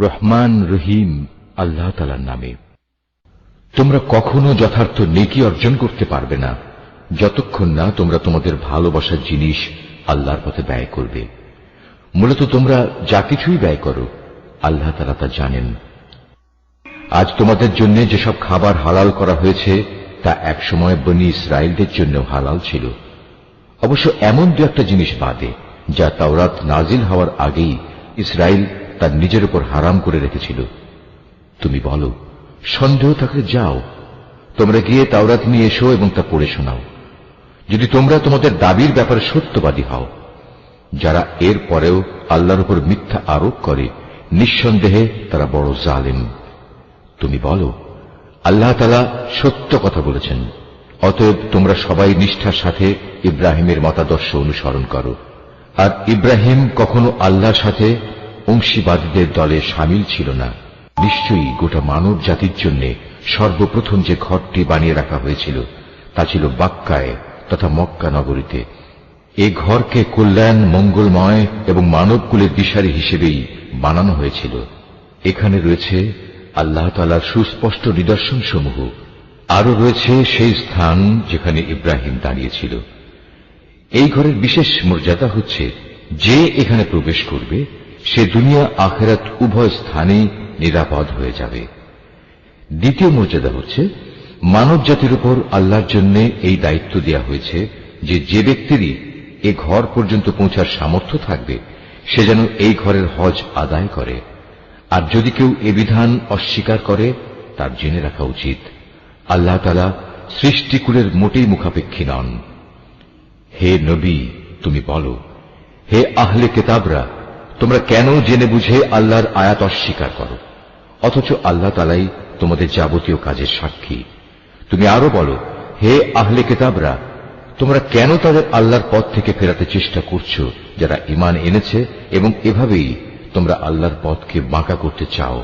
রহমান রহিম আল্লাহ তাআলার নামে। তোমরা কখনো যথার্থ নেকি অর্জন করতে পারবে না যতক্ষণ না তোমরা তোমাদের ভালোবাসার জিনিস আল্লাহর পথে ব্যয় করবে। মূলত তোমরা যা কিছুই ব্যয় করো আল্লাহ তাআলা তা জানেন। আজ তোমাদের জন্য যেসব খাবার হালাল করা হয়েছে তা একসময় বনী ইসরায়েলদের জন্য হালাল ছিল, অবশ্য এমন দু একটা জিনিস বাদে যা তাওরাত নাজিল হওয়ার আগেই ইসরায়েল তার নিজের উপর হারাম করে রেখেছিল। তুমি বলো, সন্দেহ থাকলে যাও, তোমরা গিয়ে তাওরাত নিয়ে এসো এবং তা পড়ে শোনাও, যদি তোমরা তোমাদের দাবির ব্যাপারে সত্যবাদী হও। যারা এর পরেও আল্লাহর উপর মিথ্যা আরোপ করে নিঃসন্দেহে তারা বড় জালেম। তুমি বলো, আল্লাহ তাআলা সত্য কথা বলেছেন, অতএব তোমরা সবাই নিষ্ঠার সাথে ইব্রাহিমের মতাদর্শ অনুসরণ করো। আর ইব্রাহিম কখনো আল্লাহর সাথে অংশীবাদীদের দলে শামিল ছিল না। নিশ্চয়ই গোটা মানব জাতির জন্য সর্বপ্রথম যে ঘরটি বানিয়ে রাখা হয়েছিল তা ছিল বাক্কায় তথা মক্কা নগরীতে। এ ঘরকে কল্যাণ, মঙ্গলময় এবং মানবকুলের দিশারি হিসেবেই বানানো হয়েছিল। এখানে রয়েছে আল্লাহ তাআলার সুস্পষ্ট নিদর্শন সমূহ। আরো রয়েছে সেই স্থান যেখানে ইব্রাহিম দাঁড়িয়েছিল। এই ঘরের বিশেষ মর্যাদা হচ্ছে, যে এখানে প্রবেশ করবে সে দুনিয়া আখিরাত উভয় স্থানে নিরাপদ হয়ে যাবে। দ্বিতীয় মর্যাদা হচ্ছে, মানব জাতির উপর আল্লাহর জন্য এই দায়িত্ব দেয়া হয়েছে যে যে ব্যক্তিরই এ ঘর পর্যন্ত পৌঁছার সামর্থ্য থাকবে সে যেন এই ঘরের হজ আদায় করে। আর যদি কেউ এ বিধান অস্বীকার করে তার জেনে রাখা উচিত আল্লাহ তাআলা সৃষ্টিকুলের মোটেই মুখাপেক্ষী নন। হে নবী, তুমি বলো, হে আহলে কিতাবরা, তোমরা কেন জেনে বুঝে আল্লাহর আয়াত অস্বীকার করো, অথচ আল্লাহ তাআলাই তোমাদের যাবতীয় কাজের সাক্ষী। তুমি আরো বলো, হে আহলে কিতাবরা, তোমরা কেন তাদের আল্লাহর পথ থেকে ফেরাতে চেষ্টা করছো যারা ঈমান এনেছে, এবং এভাবেই তোমরা আল্লাহর পথকে বাঁকা করতে চাও,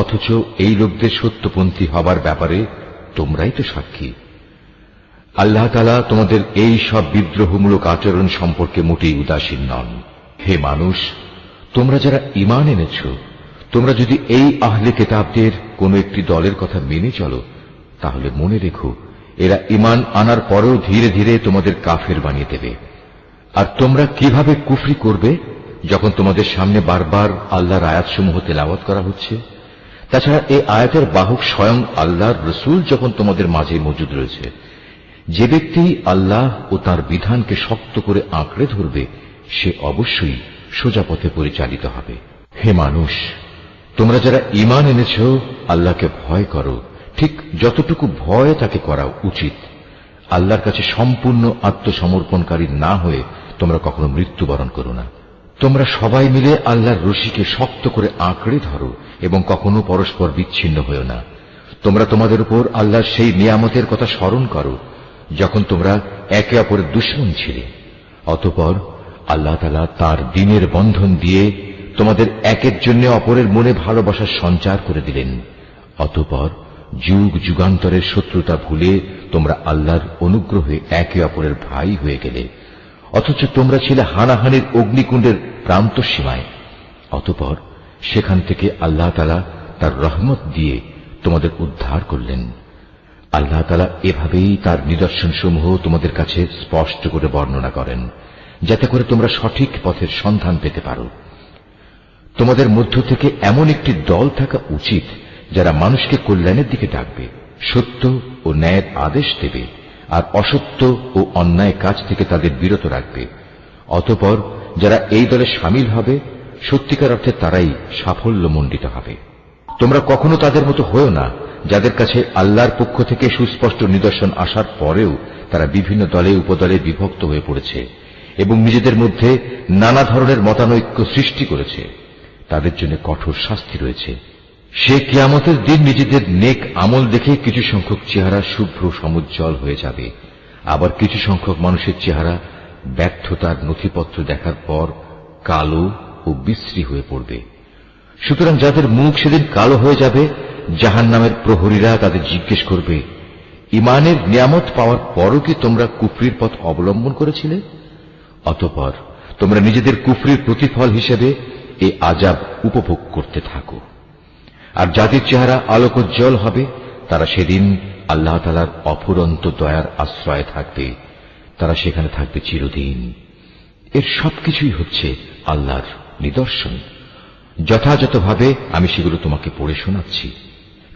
অথচ এই লোকদের সত্যপন্থী হবার ব্যাপারে তোমরাই তো সাক্ষী। আল্লাহ তাআলা তোমাদের এই সব বিদ্রোহমূলক আচরণ সম্পর্কে মোটেই উদাসীন নন। হে মানুষ, তোমরা যারা ঈমান এনেছ, তোমরা যদি এই আহলে কিতাবদের কোন একটি দলের কথা মেনে চলো, তাহলে মনে রেখো এরা ঈমান আনার পরেও ধীরে ধীরে তোমাদের কাফের বানিয়ে দেবে। আর তোমরা কিভাবে কুফরি করবে যখন তোমাদের সামনে বারবার আল্লাহর আয়াতসমূহ তেলাওয়াত করা হচ্ছে? তাছাড়া এই আয়াতের বাহক স্বয়ং আল্লাহর রসূল যখন তোমাদের মাঝে মজুদ রয়েছে। যে ব্যক্তি আল্লাহ ও তার বিধানকে শক্ত করে আঁকড়ে ধরবে সে অবশ্যই সোজা পথে পরিচালিত হবে। হে মানুষ, তোমরা যারা ঈমান এনেছ, আল্লাহকে ভয় করো, ঠিক যতটুকু ভয় তাকে করা উচিত। আল্লাহর কাছে সম্পূর্ণ আত্মসমর্পণকারী না হয়ে তোমরা কখনো মৃত্যুবরণ করো না। তোমরা সবাই মিলে আল্লাহর রশিকে শক্ত করে আঁকড়ে ধরো এবং কখনো পরস্পর বিচ্ছিন্ন হও না। তোমরা তোমাদের উপর আল্লাহর সেই নিয়ামতের কথা স্মরণ করো যখন তোমরা একে অপরের দুশমন ছিলে। অতঃপর আল্লাহ তাআলা তার দ্বীনের বন্ধন দিয়ে তোমাদের একের জন্য অপরের মনে ভালোবাসার সঞ্চার করে দিলেন। অতঃপর যুগ যুগান্তরের শত্রুতা ভুলে তোমরা আল্লাহর অনুগ্রহে একে অপরের ভাই হয়ে গেলে, অথচ তোমরা ছিলে হানাহানির অগ্নিকুণ্ডের প্রান্ত সীমায়। অতঃপর সেখান থেকে আল্লাহ তাআলা তার রহমত দিয়ে তোমাদের উদ্ধার করলেন। আল্লাহ তাআলা এভাবেই তার নিদর্শন সমূহ তোমাদের কাছে স্পষ্ট করে বর্ণনা করেন, যাতে করে তোমরা সঠিক পথের সন্ধান পেতে পারো। তোমাদের মধ্য থেকে এমন একটি দল থাকা উচিত যারা মানুষকে কল্যাণের দিকে ডাকবে, সত্য ও ন্যায়ের আদেশ দেবে, আর অসত্য ও অন্যায় কাজ থেকে তাদের বিরত রাখবে। অতঃপর যারা এই দলে শামিল হবে সত্যিকার অর্থে তারাই সাফল্যমণ্ডিত হবে। তোমরা কখনো তাদের মতো হও না যাদের কাছে আল্লাহর পক্ষ থেকে সুস্পষ্ট নিদর্শন আসার পরেও তারা বিভিন্ন দলে উপদলে বিভক্ত হয়ে পড়েছে এবং নিজেদের মধ্যে নানা ধরনের মতানৈক্য সৃষ্টি করেছে। তাদের জন্য কঠোর শাস্তি রয়েছে। সে কিয়ামতের দিন নিজেদের নেক আমল দেখে কিছু সংখ্যক চেহারা শুভ্র সমুজ্জ্বল হয়ে যাবে, আবার কিছু সংখ্যক মানুষের চেহারা ব্যর্থতার নথিপত্র দেখার পর কালো ও বিশ্রী হয়ে পড়বে। সুতরাং যাদের মুখ সেদিন কালো হয়ে যাবে, জাহান্নামের প্রহরীরা তাদের জিজ্ঞেস করবে, ঈমানের নিয়ামত পাওয়ার পরও কি তোমরা কুফরির পথ অবলম্বন করেছিলে? অতঃপর তোমরা নিজেদের কুফরির প্রতিফল হিসেবে এই আযাব উপভোগ করতে থাকো। আর যাদের চেহারা আলোকোজ্জ্বল হবে তারা সেদিন আল্লাহ তাআলার অফুরন্ত দয়ার আশ্রয়ে থাকবে, তারা সেখানে থাকবে চিরদিন। এর সবকিছুই হচ্ছে আল্লাহর নিদর্শন। যথাযথভাবে আমি সেগুলো তোমাকে পড়ে শোনাচ্ছি,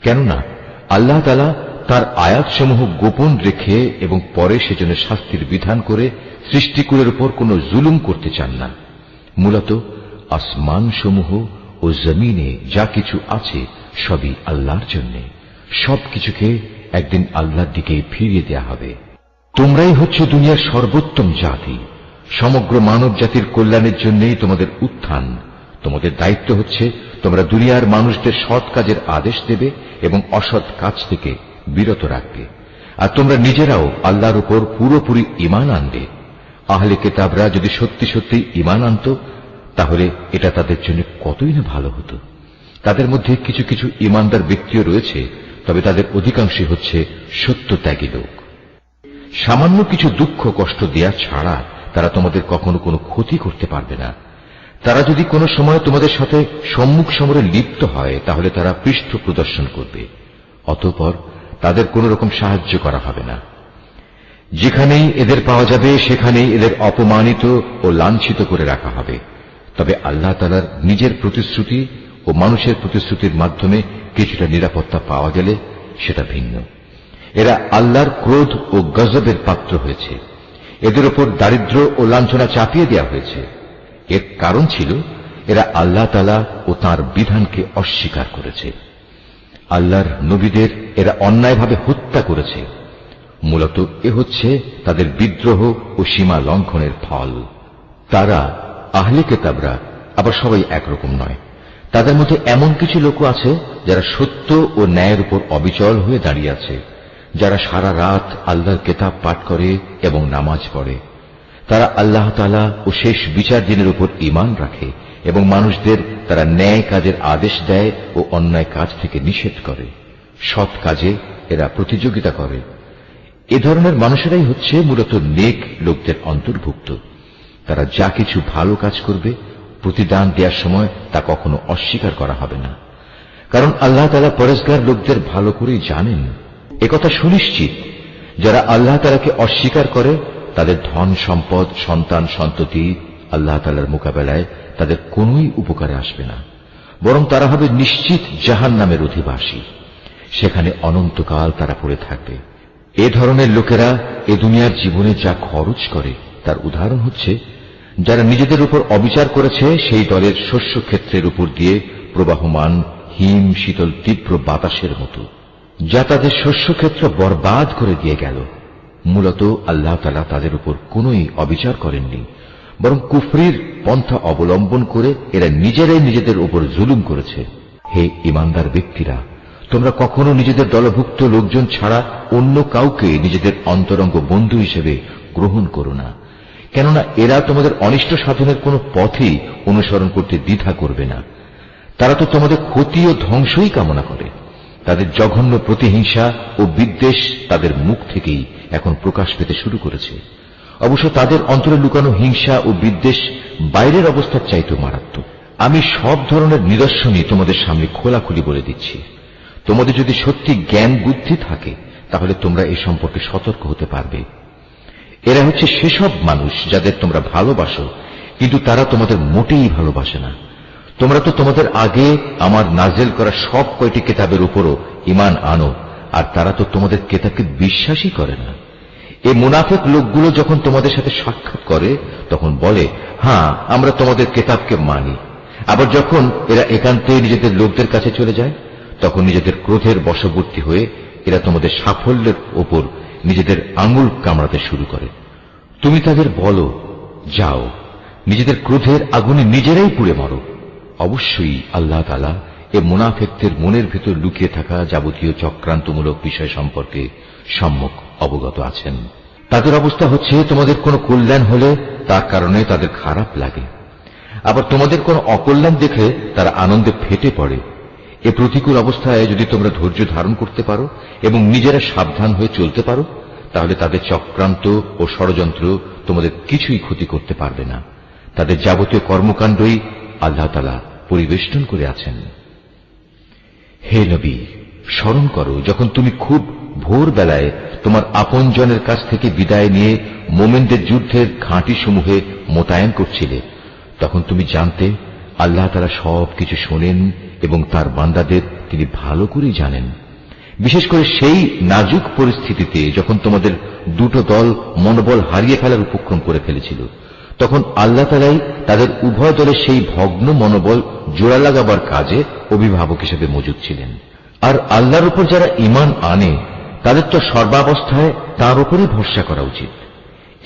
কেননা আল্লাহ তাআলা তার আয়াতসমূহ গোপন রেখে এবং পরে সেজন্য শাস্তির বিধান করে সৃষ্টিকুলের উপর কোনো জুলুম করতে চান না। মূলত আসমানসমূহ ও জমিনে যা কিছু আছে সবই আল্লাহর জন্য। সবকিছুকে একদিন আল্লাহর দিকে ফিরিয়ে দেয়া হবে। তোমরাই হচ্ছে দুনিয়ার সর্বোত্তম জাতি। সমগ্র মানব জাতির কল্যাণের জন্যই তোমাদের উত্থান। তোমাদের দায়িত্ব হচ্ছে তোমরা দুনিয়ার মানুষদের সৎ কাজের আদেশ দেবে এবং অসৎ কাজ থেকে বিরত রাখবে। আর তোমরা নিজেরাও আল্লাহর উপর পুরোপুরি ঈমান আনবে। আহলে কিতাবরা যদি সত্যি সত্যি ঈমান আনত তাহলে এটা তাদের জন্য কতই না ভালো হতো। তাদের মধ্যে কিছু কিছু ঈমানদার ব্যক্তিও রয়েছে, তবে তাদের অধিকাংশই হচ্ছে সত্যত্যাগী লোক। সামান্য কিছু দুঃখ কষ্ট দেয়া ছাড়া তারা তোমাদের কখনো কোনো ক্ষতি করতে পারবে না। তারা যদি কোনো সময় তোমাদের সাথে সম্মুখ সমরে লিপ্ত হয় তাহলে তারা পৃষ্ঠ প্রদর্শন করবে, অতঃপর তাদের কোন রকম সাহায্য করা হবে না। যেখানেই এদের পাওয়া যাবে সেখানেই এদের অপমানিত ও লাঞ্ছিত করে রাখা হবে। তবে আল্লাহ তাআলার নিজের প্রতিশ্রুতি ও মানুষের প্রতিশ্রুতির মাধ্যমে কিছুটা নিরাপত্তা পাওয়া গেলে সেটা ভিন্ন। এরা আল্লাহর ক্রোধ ও গজবের পাত্র হয়েছে। এদের উপর দারিদ্র্য ও লাঞ্ছনা চাপিয়ে দেওয়া হয়েছে। এর কারণ ছিল এরা আল্লাহ তাআলা ও তাঁর বিধানকে অস্বীকার করেছে। আল্লাহর নবীদের এরা অন্যায়ভাবে হত্যা করেছে। মূলত এ হচ্ছে তাদের বিদ্রোহ ও সীমা লঙ্ঘনের ফল। তারা আহলে কিতাবরা আবার সবাই একরকম নয়। তাদের মধ্যে এমন কিছু লোক আছে যারা সত্য ও ন্যায়ের উপর অবিচল হয়ে দাঁড়িয়ে আছে, যারা সারা রাত আল্লাহর কিতাব পাঠ করে এবং নামাজ পড়ে। তারা আল্লাহ তাআলা ও শেষ বিচার দিনের উপর ঈমান রাখে এবং মানুষদের তারা ন্যায় কাজের আদেশ দেয় ও অন্যায় কাজ থেকে নিষেধ করে। সৎ কাজে এরা প্রতিযোগিতা করে। এ ধরনের মানুষেরাই হচ্ছে মূলত নেক লোকদের অন্তর্ভুক্ত। তারা যা কিছু ভালো কাজ করবে প্রতিদান দেওয়ার সময় তা কখনো অস্বীকার করা হবে না, কারণ আল্লাহ তাআলা পরেজগার লোকদের ভালো করেই জানেন। একথা সুনিশ্চিত, যারা আল্লাহ তাআলাকে অস্বীকার করে তাদের ধন সম্পদ সন্তান সন্ততি আল্লাহ তাআলার মোকাবেলায় তাদের কোনোই উপকারে আসবে না, বরং তারা হবে নিশ্চিত জাহান্নামের অধিবাসী। সেখানে অনন্তকাল তারা পড়ে থাকবে। এ ধরনের লোকেরা এ দুনিয়ার জীবনে যা খরচ করে তার উদাহরণ হচ্ছে যারা নিজেদের উপর অবিচার করেছে সেই দলের শস্য ক্ষেত্রের উপর দিয়ে প্রবাহমান হিম শীতল তীব্র বাতাসের মতো, যা তাদের শস্য ক্ষেত্র বরবাদ করে দিয়ে গেল। মূলত আল্লাহ তাআলা তাদের উপর কোনোই অবিচার করেননি, বরং কুফরির পন্থা অবলম্বন করে এরা নিজেরাই নিজেদের উপর জুলুম করেছে। হে ঈমানদার ব্যক্তিরা, তোমরা কখনো নিজেদের দলভুক্ত লোকজন ছাড়া অন্য কাউকে নিজেদের অন্তরঙ্গ বন্ধু হিসেবে গ্রহণ করো না, কেননা এরা তোমাদের অনিষ্ট সাধনের কোনো পথেই অনুসরণ করতে দ্বিধা করবে না। তারা তো তোমাদের ক্ষতি ও ধ্বংসই কামনা করে। তাদের জঘন্য প্রতিহিংসা ও বিদ্বেষ তাদের মুখ থেকেই এখন প্রকাশ পেতে শুরু করেছে। অবশ্য তাদের অন্তরে লুকানো হিংসা ও বিদ্বেষ বাইরের অবস্থার চাইতে মারাত্মক। আমি সব ধরনের নিদর্শনই তোমাদের সামনে খোলাখুলি বলে দিচ্ছি। তোমাদের যদি সত্যি জ্ঞান বুদ্ধি থাকে তাহলে তোমরা এ সম্পর্কে সতর্ক হতে পারবে। এরা হচ্ছে সেসব মানুষ যাদের তোমরা ভালোবাসো, কিন্তু তারা তোমাদের মোটেই ভালোবাসে না। তোমরা তো তোমাদের আগে আমার নাজেল করা সব কয়টি কিতাবের উপরও ঈমান আনো, আর তারা তো তোমাদের কিতাবকে বিশ্বাসই করে না। এই মুনাফিক লোকগুলো যখন তোমাদের সাথে সাক্ষাৎ করে তখন বলে, হ্যাঁ আমরা তোমাদের কিতাবকে মানি। আবার যখন এরা একান্তে নিজেদের লোকদের কাছে চলে যায় তখন নিজেদের ক্রোধের বশবর্তী হয়ে এরা তোমাদের সাফল্যের ওপর নিজেদের আঙুল কামড়াতে শুরু করে। তুমি তাদের বলো, যাও নিজেদের ক্রোধের আগুনে নিজেরাই পুড়ে মরো। অবশ্যই আল্লাহ তাআলা এ মুনাফিকদের মনের ভেতর লুকিয়ে থাকা যাবতীয় চক্রান্তমূলক বিষয় সম্পর্কে সম্যক অবগত আছেন। তাদের অবস্থা হচ্ছে তোমাদের কোনো কল্যাণ হলে তার কারণে তাদের খারাপ লাগে, আবার তোমাদের কোনো অকল্যাণ দেখে তারা আনন্দে ফেটে পড়ে। এ প্রতিকূল অবস্থায় যদি তোমরা ধৈর্য ধারণ করতে পারো এবং নিজেরা সাবধান হয়ে চলতে পারো তাহলে তাদের চক্রান্ত ও ষড়যন্ত্র তোমাদের কিছুই ক্ষতি করতে পারবে না। তাদের যাবতীয় কর্মকাণ্ডই আল্লাহ তাআলা পরিবেষ্টন করে আছেন। হে নবী, স্মরণ করো যখন তুমি খুব ভোর বেলায় তোমার আপনজনের কাছ থেকে বিদায় নিয়ে মোমেনদের যুদ্ধের ঘাঁটি সমূহে মোতায়েন করছিলে। তখন তুমি জানতে আল্লাহ তাআলা সবকিছু শোনেন এবং তার বান্দাদের তিনি ভালো করেই জানেন। বিশেষ করে সেই নাজুক পরিস্থিতিতে যখন তোমাদের দুটো দল মনোবল হারিয়ে ফেলার উপক্রম করে ফেলেছিল, তখন আল্লাহ তাআলাই তাদের উভয় দলের সেই ভগ্ন মনোবল জোড়া লাগাবার কাজে অভিভাবক হিসেবে মজুদ ছিলেন। আর আল্লাহর উপর যারা ঈমান আনে তাদের তো সর্বাবস্থায় তার উপরই ভরসা করা উচিত।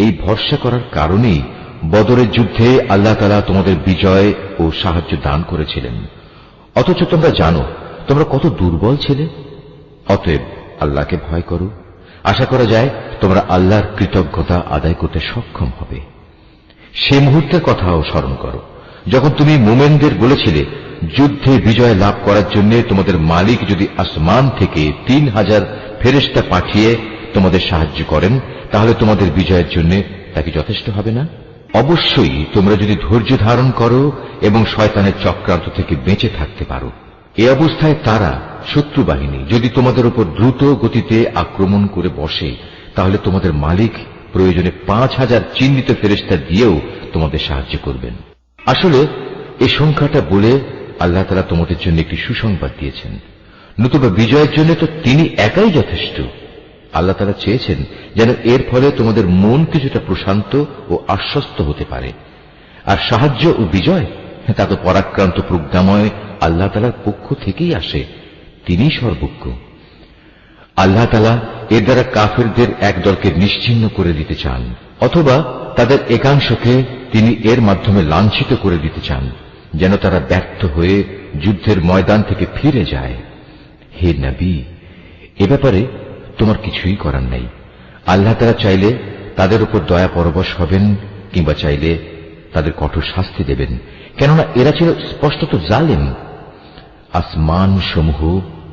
এই ভরসা করার কারণেই বদরের যুদ্ধে আল্লাহ তাআলা তোমাদের বিজয় ও সাহায্য দান করেছিলেন। অথচ তোমরা জানো তোমরা কত দুর্বল ছিলে। অতএব আল্লাহকে ভয় করো। আশা করা যায় তোমরা আল্লাহর কৃতজ্ঞতা আদায় করতে সক্ষম হবে। সে মুহূর্তের কথাও স্মরণ করো যখন তুমি মুমিনদের বলেছিলে, যুদ্ধে বিজয় লাভ করার জন্য তোমাদের মালিক যদি আসমান থেকে 3000 ফেরেশতা পাঠিয়ে তোমাদের সাহায্য করেন, তাহলে তোমাদের বিজয়ের জন্য তা কি যথেষ্ট হবে না? অবশ্যই তোমরা যদি ধৈর্য ধারণ করো এবং শয়তানের চক্রান্ত থেকে বেঁচে থাকতে পারো। এ অবস্থায় তারা শত্রু বাহিনী যদি তোমাদের উপর দ্রুত গতিতে আক্রমণ করে বসে, তাহলে তোমাদের মালিক প্রয়োজনে 5000 চিহ্নিত ফেরেশতা দিয়েও তোমাদের সাহায্য করবেন। আসলে এই সংখ্যাটা বলে আল্লাহ তাআলা তোমাদের জন্য একটি সুসংবাদ দিয়েছেন। নতুবা বিজয়ের জন্য তো তিনি একাই যথেষ্ট। আল্লাহ তাআলা চেয়েছেন যেন এর ফলে তোমাদের মন কিছুটা প্রশান্ত ও আশ্বস্ত হতে পারে। আর সাহায্য ও বিজয় তা তো পরাক্রান্ত প্রজ্ঞাময় আল্লাহ তাআলার পক্ষ থেকেই আসে। তিনিই সর্বজ্ঞ। আল্লাহ তাআলা এর দ্বারা কাফেরদের এক দলকে নিশ্চিহ্ন করে দিতে চান, অথবা তাদের একাংশকে তিনি এর মাধ্যমে লাঞ্ছিত করে দিতে চান, যেন তারা ব্যর্থ হয়ে যুদ্ধের ময়দান থেকে ফিরে যায়। হে নবী, এ ব্যাপারে তোমার কিছুই করার নেই। আল্লাহ তাআলা চাইলে তাদের উপর দয়া পরবশ হবেন, কিংবা চাইলে তাদের কঠোর শাস্তি দেবেন, কেননা এরা ছিল স্পষ্টত জালেম। আসমান সমূহ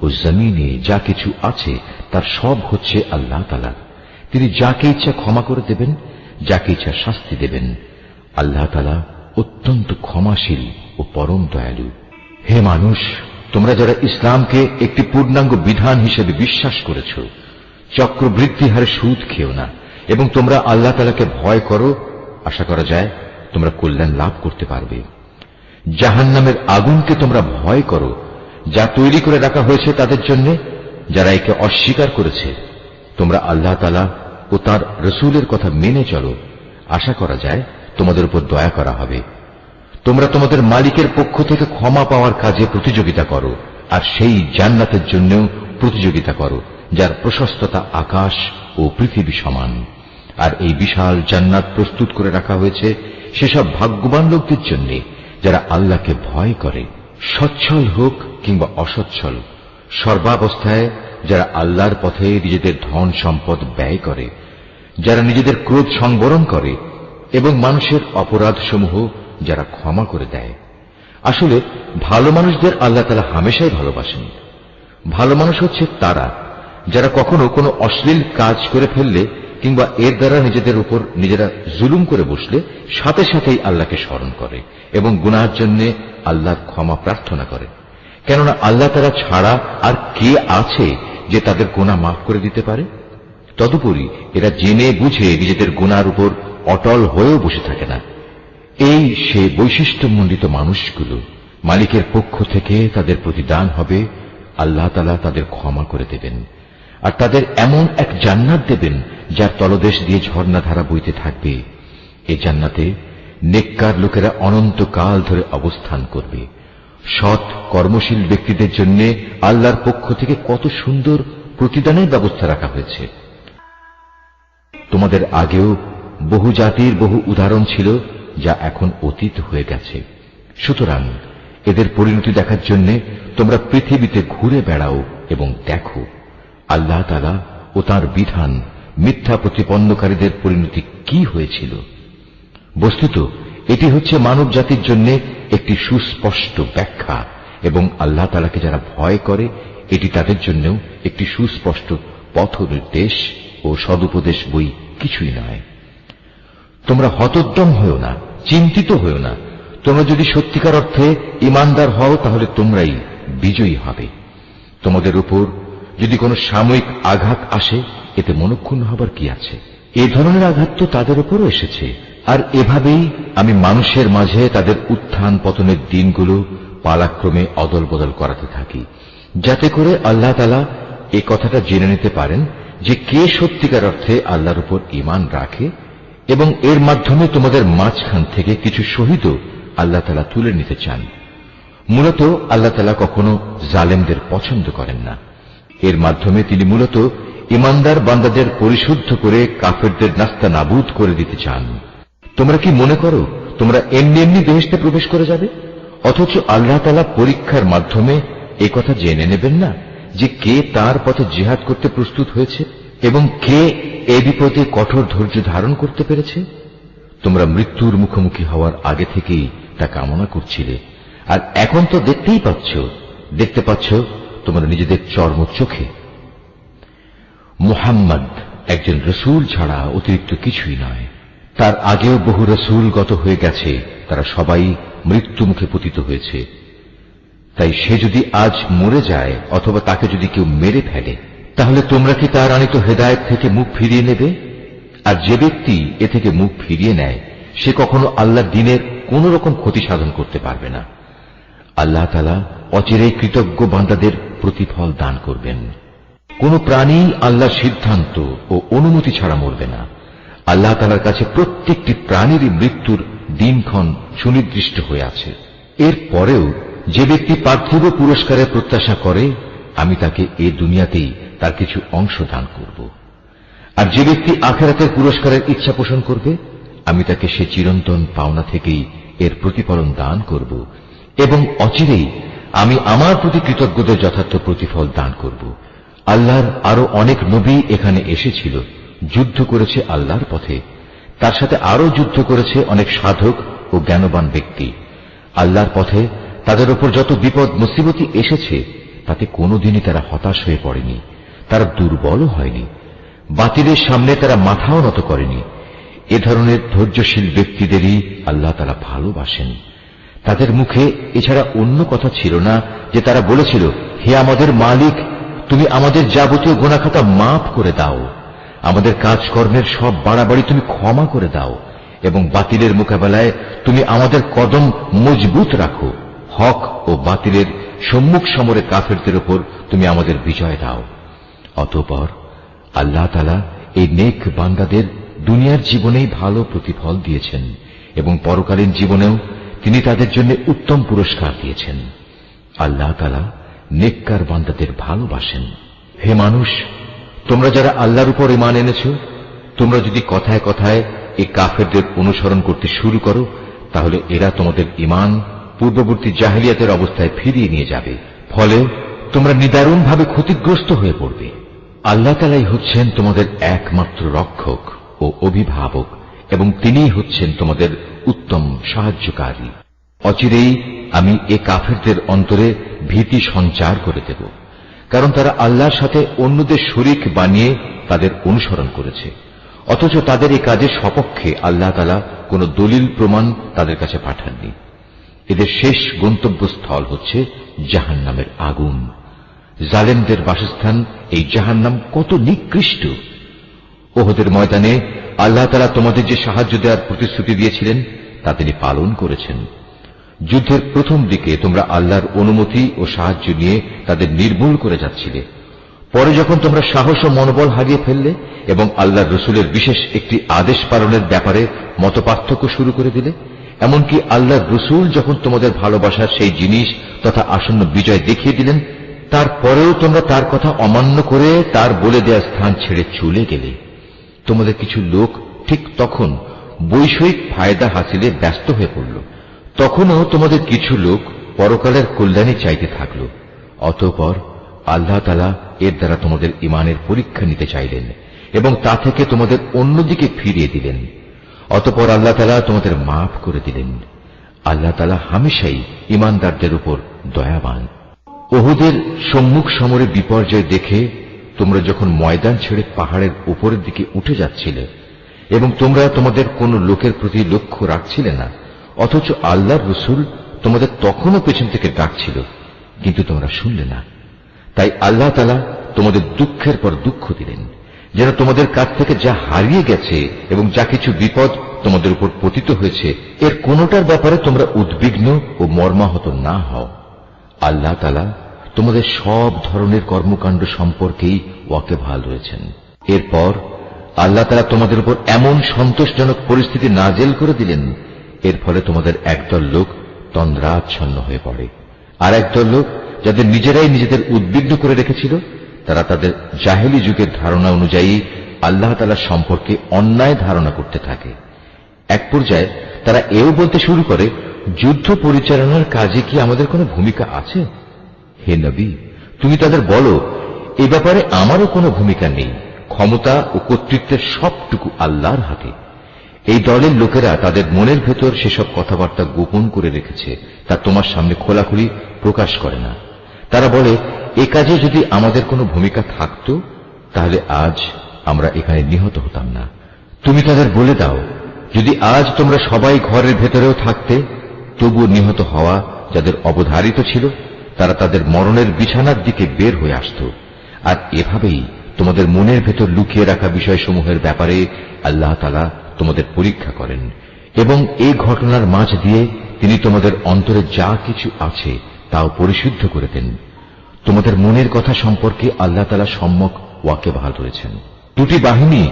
ও জমিনে যা কিছু আছে তার সব হচ্ছে আল্লাহ তাআলার। তিনি যাকে ইচ্ছা ক্ষমা করে দেবেন, যাকে ইচ্ছা শাস্তি দেবেন। আল্লাহ তাআলা অত্যন্ত ক্ষমাশীল ও পরম দয়ালু। হে মানুষ, তোমরা যারা ইসলামকে একটি পূর্ণাঙ্গ বিধান হিসেবে বিশ্বাস করেছ, চক্রবৃদ্ধি হারে সুদ খেও না এবং তোমরা আল্লাহ তাআলাকে ভয় করো। আশা করা যায় তোমরা কল্যাণ লাভ করতে পারবে। জাহান্নামের আগুনকে তোমরা ভয় করো, যা তৈরি করে রাখা হয়েছে তাদের জন্য যারা একে অস্বীকার করেছে। তোমরা আল্লাহ তাআলা ও তার রাসূলের কথা মেনে চলো। আশা করা যায় তোমাদের উপর দয়া করা হবে। তোমরা তোমাদের মালিকের পক্ষ থেকে ক্ষমা পাওয়ার কাজে প্রতিযোগিতা করো, আর সেই জান্নাতের জন্যও প্রতিযোগিতা করো যার প্রশস্ততা আকাশ ও পৃথিবী সমান। আর এই বিশাল জান্নাত প্রস্তুত করে রাখা হয়েছে সেসব ভাগ্যবান লোকদের জন্য যারা আল্লাহকে ভয় করে, সচ্ছল হোক কিংবা অসচ্ছল, সর্বাবস্থায় যারা আল্লাহর পথে নিজেদের ধন সম্পদ ব্যয় করে, যারা নিজেদের ক্রোধ সংবরণ করে এবং মানুষের অপরাধ সমূহ যারা ক্ষমা করে দেয়। আসলে ভালো মানুষদের আল্লাহ তাআলা হামেশাই ভালোবাসেন। ভালো মানুষ হচ্ছে তারা যারা কখনো কোনো অশ্লীল কাজ করে ফেললে কিংবা এর দ্বারা নিজেদের উপর নিজেরা জুলুম করে বসলে সাথে সাথেই আল্লাহকে স্মরণ করে এবং গুনাহের জন্য আল্লাহর ক্ষমা প্রার্থনা করে। কেননা আল্লাহ তাআলা ছাড়া আর কে আছে যে তাদের গুনাহ মাফ করে দিতে পারে? তদুপরি এরা জেনে বুঝে নিজেদের গুনার উপর অটল হয়েও বসে থাকে না। এই সে বৈশিষ্ট্যমণ্ডিত মানুষগুলো, মালিকের পক্ষ থেকে তাদের প্রতিদান হবে আল্লাহ তাআলা তাদের ক্ষমা করে দেবেন, আর তাদের এমন এক জান্নাত দেবেন যার তলদেশ দিয়ে ঝর্ণাধারা বইতে থাকবে। এই জান্নাতে নেককার লোকেরা অনন্তকাল ধরে অবস্থান করবে। সৎ কর্মশীল ব্যক্তিদের জন্য আল্লাহর পক্ষ থেকে কত সুন্দর প্রতিদানের ব্যবস্থা রাখা হয়েছে। তোমাদের আগেও বহু জাতির বহু উদাহরণ ছিল যা এখন অতীত হয়ে গেছে। সুতরাং এদের পরিণতি দেখার জন্য তোমরা পৃথিবীতে ঘুরে বেড়াও এবং দেখো আল্লাহ তাআলা ও তাঁর বিধান মিথ্যা প্রতিপন্নকারীদের পরিণতি কি হয়েছিল। বস্তুত এটি হচ্ছে মানব জাতির জন্য একটি সুস্পষ্ট ব্যাখ্যা, এবং আল্লাহ তাআলাকে যারা ভয় করে এটি তাদের জন্য একটি সুস্পষ্ট পথ নির্দেশ ও সদুপদেশ বই কিছুই নয়। তোমরা হতোদ্যম হও না, চিন্তিত হও না। তোমরা যদি সত্যিকার অর্থে ঈমানদার হও তাহলে তোমরাই বিজয়ী হবে। তোমাদের উপর যদি কোনো সাময়িক আঘাত আসে এতে মনক্ষুণ্ণ হবার কি আছে? এ ধরনের আঘাত তো তাদের উপরও এসেছে। আর এভাবেই আমি মানুষের মাঝে তাদের উত্থান পতনের দিনগুলো পালাক্রমে অদল বদল করাতে থাকি, যাতে করে আল্লাহ তাআলা এ কথাটা জেনে নিতে পারেন যে কে সত্যিকার অর্থে আল্লাহর উপর ঈমান রাখে, এবং এর মাধ্যমে তোমাদের মাঝখান থেকে কিছু শহীদও আল্লাহ তাআলা তুলে নিতে চান। মূলত আল্লাহ তাআলা কখনো জালেমদের পছন্দ করেন না। এর মাধ্যমে তিনি মূলত ঈমানদার বান্দাদের পরিশুদ্ধ করে কাফেরদের নাস্তা নাবুদ করে দিতে চান। তোমরা কি মনে করো তোমরা এমনি এমনি বেহেশতে প্রবেশ করে যাবে? অথচ আল্লাহ তাআলা পরীক্ষার মাধ্যমে এ কথা জেনে নেবেন না যে কে তার পথে জিহাদ করতে প্রস্তুত হয়েছে এবং কে এ বিপদে কঠোর ধৈর্য ধারণ করতে পেরেছে? তোমরা মৃত্যুর মুখোমুখি হওয়ার আগে থেকেই তা কামনা করছিলে, আর এখন তো দেখতে পাচ্ছ তোমরা নিজেদের চর্ম চোখে। মুহাম্মদ একজন রসূল ছাড়া অতিরিক্ত কিছুই নয়। তার আগেও বহু রসূল গত হয়ে গেছে, তারা সবাই মৃত্যু মুখে পতিত হয়েছে। তাই সে যদি আজ মরে যায় অথবা তাকে যদি কেউ মেরে ফেলে, তাহলে তোমরা কি তার আনিত হেদায়েত থেকে মুখ ফিরিয়ে নেবে? আর যে ব্যক্তি এ থেকে মুখ ফিরিয়ে নেয় সে কখনো আল্লাহর দ্বীনের কোন রকম ক্ষতি সাধন করতে পারবে না। আল্লাহ তাআলা অচিরেই কৃতজ্ঞ বান্দাদের প্রতিফল দান করবেন। কোন প্রাণী আল্লাহর সিদ্ধান্ত ও অনুমতি ছাড়া মরবে না। আল্লাহ তাআলার কাছে প্রত্যেকটি প্রাণীরই মৃত্যুর দিনক্ষণ সুনির্দিষ্ট হয়ে আছে। এর পরেও যে ব্যক্তি পার্থিব পুরস্কারের প্রত্যাশা করে, আমি তাকে এ দুনিয়াতেই তার কিছু অংশ দান করব। আর যে ব্যক্তি আখিরাতের পুরস্কারের ইচ্ছা পোষণ করবে, আমি তাকে সে চিরন্তন পাওনা থেকেই এর প্রতিফলন দান করব, এবং অচিরেই আমি আমার প্রতি কৃতজ্ঞদের যথার্থ প্রতিফল দান করব। আল্লাহর আরো অনেক নবী এখানে এসেছিল, যুদ্ধ করেছে আল্লাহর পথে। তার সাথে আরো যুদ্ধ করেছে অনেক সাধক ও জ্ঞানবান ব্যক্তি। আল্লাহর পথে তাদের উপর যত বিপদ মুসিবতি এসেছে তাতে কোনোদিনই তারা হতাশ হয়ে পড়েনি, তারা দুর্বলও হয়নি, বাতিলের সামনে তারা মাথাও নত করেনি। এ ধরনের ধৈর্যশীল ব্যক্তিদেরই আল্লাহ তাআলা ভালোবাসেন। তাদের মুখে এছাড়া অন্য কথা ছিল না যে তারা বলেছিল, হে আমাদের মালিক, তুমি আমাদের যাবতীয় গুনাহখাতা মাফ করে দাও, আমাদের কাজকর্মের সব বাড়াবাড়ি তুমি ক্ষমা করে দাও, এবং বাতিলের মোকাবেলায় তুমি আমাদের কদম মজবুত রাখো। হক ও বাতিলের সম্মুখ সমরে কাফেরদের উপর তুমি আমাদের বিজয় দাও। অতঃপর আল্লাহ তাআলা এই নেক বান্দাদের দুনিয়ার জীবনেই ভালো প্রতিফল দিয়েছেন, এবং পরকালীন জীবনেও তিনি তাদের জন্য উত্তম পুরস্কার দিয়েছেন। আল্লাহ তাআলা নেককার বান্দাদের ভালোবাসেন। হে মানুষ, তোমরা যারা আল্লাহর উপর ঈমান এনেছ, তোমরা যদি কথায় কথায় এই কাফেরদের অনুসরণ করতে শুরু করো, তাহলে এরা তোমাদের ঈমান পূর্ববর্তী জাহেলিয়াতের অবস্থায় ফিরিয়ে নিয়ে যাবে। ফলে তোমরা নিদারুণভাবে ক্ষতিগ্রস্ত হয়ে পড়বে। আল্লাহ তাআলাই হচ্ছেন তোমাদের একমাত্র রক্ষক ও অভিভাবক, এবং তিনিই হচ্ছেন তোমাদের উত্তম সাহায্যকারী। অচিরেই আমি এ কাফেরদের অন্তরে ভীতি সঞ্চার করে দেব, কারণ তারা আল্লাহর সাথে অন্যদের শরীক বানিয়ে তাদের অনুসরণ করেছে, অথচ তাদের এই কাজের সপক্ষে আল্লাহ তাআলা কোন দলিল প্রমাণ তাদের কাছে পাঠাননি। এদের শেষ গন্তব্যস্থল হচ্ছে জাহান্নামের আগুন। জালেমদের বাসস্থান এই জাহান্নাম কত নিকৃষ্ট! ওহদের ময়দানে আল্লাহ তাআলা তোমাদের যে সাহায্য দেওয়ার প্রতিশ্রুতি দিয়েছিলেন তা তিনি পালন করেছেন। যুদ্ধের প্রথম দিকে তোমরা আল্লাহর অনুমতি ও সাহায্য নিয়ে তাদের নির্মূল করে যাচ্ছিলে। পরে যখন তোমরা সাহস ও মনোবল হারিয়ে ফেললে এবং আল্লাহর রসুলের বিশেষ একটি আদেশ পালনের ব্যাপারে মতপার্থক্য শুরু করে দিলে, এমনকি আল্লাহর রসুল যখন তোমাদের ভালোবাসার সেই জিনিস তথা আসন্ন বিজয় দেখিয়ে দিলেন, তারপরেও তোমরা তার কথা অমান্য করে তার বলে দেওয়া স্থান ছেড়ে চলে গেলে। তোমাদের কিছু লোক ঠিক তখন বৈষয়িক ফায়দা হাসিলে ব্যস্ত হয়ে পড়ল। তখনও তোমাদের কিছু লোক পরকালের কল্যাণে চাইতে থাকল। অতঃপর আল্লাহ তাআলা এর দ্বারা তোমাদের ঈমানের পরীক্ষা নিতে চাইলেন এবং তা থেকে তোমাদের অন্যদিকে ফিরিয়ে দিলেন। অতঃপর আল্লাহ তাআলা তোমাদের মাফ করে দিলেন। আল্লাহ তাআলা হামেশাই ঈমানদারদের উপর দয়াবান। উহুদের সম্মুখ সমরে বিপর্যয় দেখে তোমরা যখন ময়দান ছেড়ে পাহাড়ের উপরের দিকে উঠে যাচ্ছিলে এবং তোমরা তোমাদের কোন লোকের প্রতি লক্ষ্য রাখছিলে না, অথচ আল্লাহর রসুল তোমাদের তখনও পেছন থেকে ডাকছিল, কিন্তু তোমরা শুনলে না। তাই আল্লাহ তাআলা তোমাদের দুঃখের পর দুঃখ দিলেন, যেন তোমাদের কাছ থেকে যা হারিয়ে গেছে এবং যা কিছু বিপদ তোমাদের উপর পতিত হয়েছে, এর কোনোটার ব্যাপারে তোমরা উদ্বিগ্ন ও মর্মাহত না হও। আল্লাহ তাআলা তোমাদের সব ধরনের কর্মকাণ্ড সম্পর্কেই ওয়াকিবহাল রয়েছেন। এরপর আল্লাহ তাআলা তোমাদের উপর এমন সন্তোষজনক পরিস্থিতি নাজেল করে দিলেন, এর ফলে তোমাদের একদল লোক তন্দ্রাচ্ছন্ন হয়ে পড়ে, আর একদল লোক যাদের নিজেরাই নিজেদের উদ্বিগ্ন করে রেখেছিল, তারা তাদের জাহেলি যুগের ধারণা অনুযায়ী আল্লাহ তাআলা সম্পর্কে অন্যায় ধারণা করতে থাকে। এক পর্যায়ে তারা এও বলতে শুরু করে, যুদ্ধ পরিচালনার কাজে কি আমাদের কোনো ভূমিকা আছে? হে নবী, তুমি তাদের বলো, এ ব্যাপারে আমারও কোনো ভূমিকা নেই, ক্ষমতা ও কর্তৃত্বের সবটুকু আল্লাহর হাতে। এই দলের লোকেরা তাদের মনের ভেতর সেসব কথাবার্তা গোপন করে রেখেছে, তা তোমার সামনে খোলাখুলি প্রকাশ করে না। তারা বলে, এ কাজে যদি আমাদের কোনো ভূমিকা থাকত, তাহলে আজ আমরা এখানে নিহত হতাম না। তুমি তাদের বলে দাও, যদি আজ তোমরা সবাই ঘরের ভেতরেও থাকতে, তবুও নিহত হওয়া যাদের অবধারিত ছিল, তারা তাদের মরণের বিছানার দিকে বের হয়ে আসত। আর এভাবেই তোমাদের মনের ভেতর লুকিয়ে রাখা বিষয়সমূহের ব্যাপারে আল্লাহ তাআলা তোমাদের পরীক্ষা করেন, এবং এই ঘটনার মাঝ দিয়ে তিনি তোমাদের অন্তরে যা কিছু আছে তাও পরিশুদ্ধ করে দেন। তোমাদের মনের কথা সম্পর্কে আল্লাহ তাআলা সম্যক ওয়াকিবহাল রয়েছেন। দুটি বাহিনী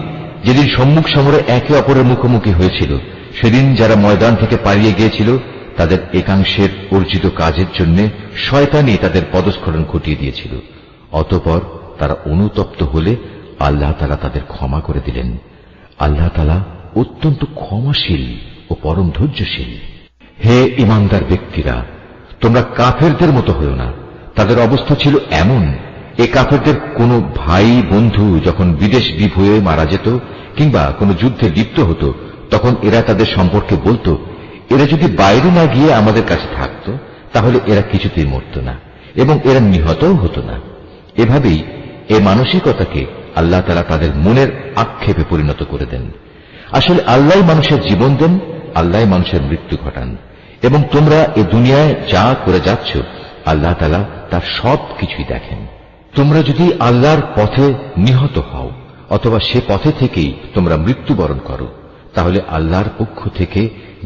যেদিন সম্মুখ সমরে একে অপরের মুখোমুখি হয়েছিল, সেদিন যারা ময়দান থেকে পালিয়ে গিয়েছিল, তাদের একাংশের অর্জিত কাজের জন্য শয়তানি তাদের পদস্খলন ঘটিয়ে দিয়েছিল। অতঃপর তারা অনুতপ্ত হলে আল্লাহ তাআলা তাদের ক্ষমা করে দিলেন। আল্লাহ তাআলা অত্যন্ত ক্ষমাশীল ও পরম ধৈর্যশীল। হে ঈমানদার ব্যক্তিরা, তোমরা কাফেরদের মতো হও না। তাদের অবস্থা ছিল এমন, এ কাফেরদের কোনো ভাই বন্ধু যখন বিদেশ বিভ হয়ে মারা যেত কিংবা কোনো যুদ্ধে লিপ্ত হতো, তখন এরা তাদের সম্পর্কে বলতো, এরা যদি বাইরে না গিয়ে আমাদের কাছে থাকত, তাহলে এরা কিছুতেই মরত না এবং এরা নিহতও হতো না। এভাবেই এ মানসিকতাকে আল্লাহ তাআলা তাদের মনের আক্ষেপে পরিণত করে দেন। আসলে আল্লাহই মানুষের জীবন দেন, আল্লাহই মানুষের মৃত্যু ঘটান, এবং তোমরা এ দুনিয়ায় যা করে যাচ্ছ, আল্লাহ তাআলা তার সব কিছুই দেখেন। তোমরা যদি আল্লাহর পথে নিহত হও অথবা সে পথে থেকেই তোমরা মৃত্যুবরণ করো, তাহলে আল্লাহর পক্ষ থেকে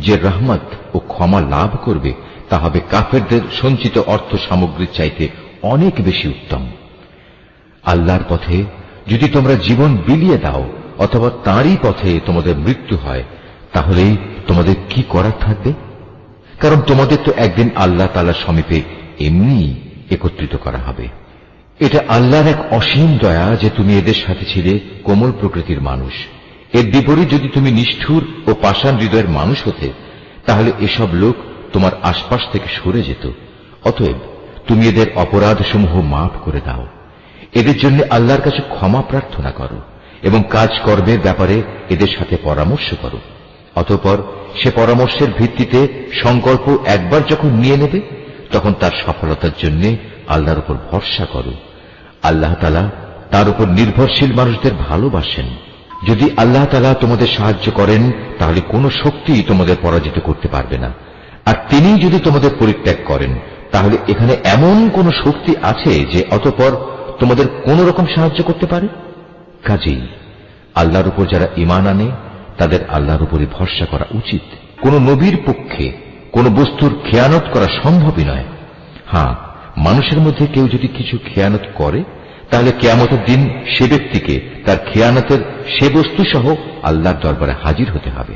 যে রহমত ও ক্ষমা লাভ করবে, তা হবে কাফেরদের সঞ্চিত অর্থ সামগ্রীর চাইতে অনেক বেশি উত্তম। আল্লাহর পথে যদি তোমরা জীবন বিলিয়ে দাও অথবা তাঁরই পথে তোমাদের মৃত্যু হয়, তাহলেই তোমাদের কি করার থাকবে? কারণ তোমাদের তো একদিন আল্লাহ তাআলার সমীপে এমনি একত্রিত করা হবে। এটা আল্লাহর এক অসীম দয়া যে তুমি এদের সাথে ছিলে কোমল প্রকৃতির মানুষ। এর বিপরীত যদি তুমি নিষ্ঠুর ও পাষাণ হৃদয়ের মানুষ হতে, তাহলে এসব লোক তোমার আশপাশ থেকে সরে যেত। অতএব তুমি এদের অপরাধসমূহ মাফ করে দাও, এদের জন্য আল্লাহর কাছে ক্ষমা প্রার্থনা করো এবং কাজকর্মের ব্যাপারে এদের সাথে পরামর্শ করো। অতঃপর সে পরামর্শের ভিত্তিতে সংকল্প একবার যখন নিয়ে নেবে, তখন তার সফলতার জন্য আল্লাহর উপর ভরসা করো। আল্লাহ তাআলা তার উপর নির্ভরশীল মানুষদের ভালোবাসেন। যদি আল্লাহ তাআলা তোমাদের সাহায্য করেন, তাহলে কোনো শক্তি তোমাদের পরাজিত করতে পারবে না। আর তিনি যদি তোমাদের পরিত্যাগ করেন, তাহলে এখানে এমন কোন শক্তি আছে যে অতঃপর তোমাদের কোন রকম সাহায্য করতে পারে? কাজেই আল্লাহর উপর যারা ঈমান আনে, তাদের আল্লাহর উপরই ভরসা করা উচিত। কোন নবীর পক্ষে কোন বস্তুর খেয়ানত করা সম্ভবই নয়। হ্যাঁ, মানুষের মধ্যে কেউ যদি কিছু খেয়ানত করে, তাহলে কিয়ামতের দিন সে ব্যক্তিকে তার খেয়ানতের সে বস্তু সহ আল্লাহর দরবারে হাজির হতে হবে।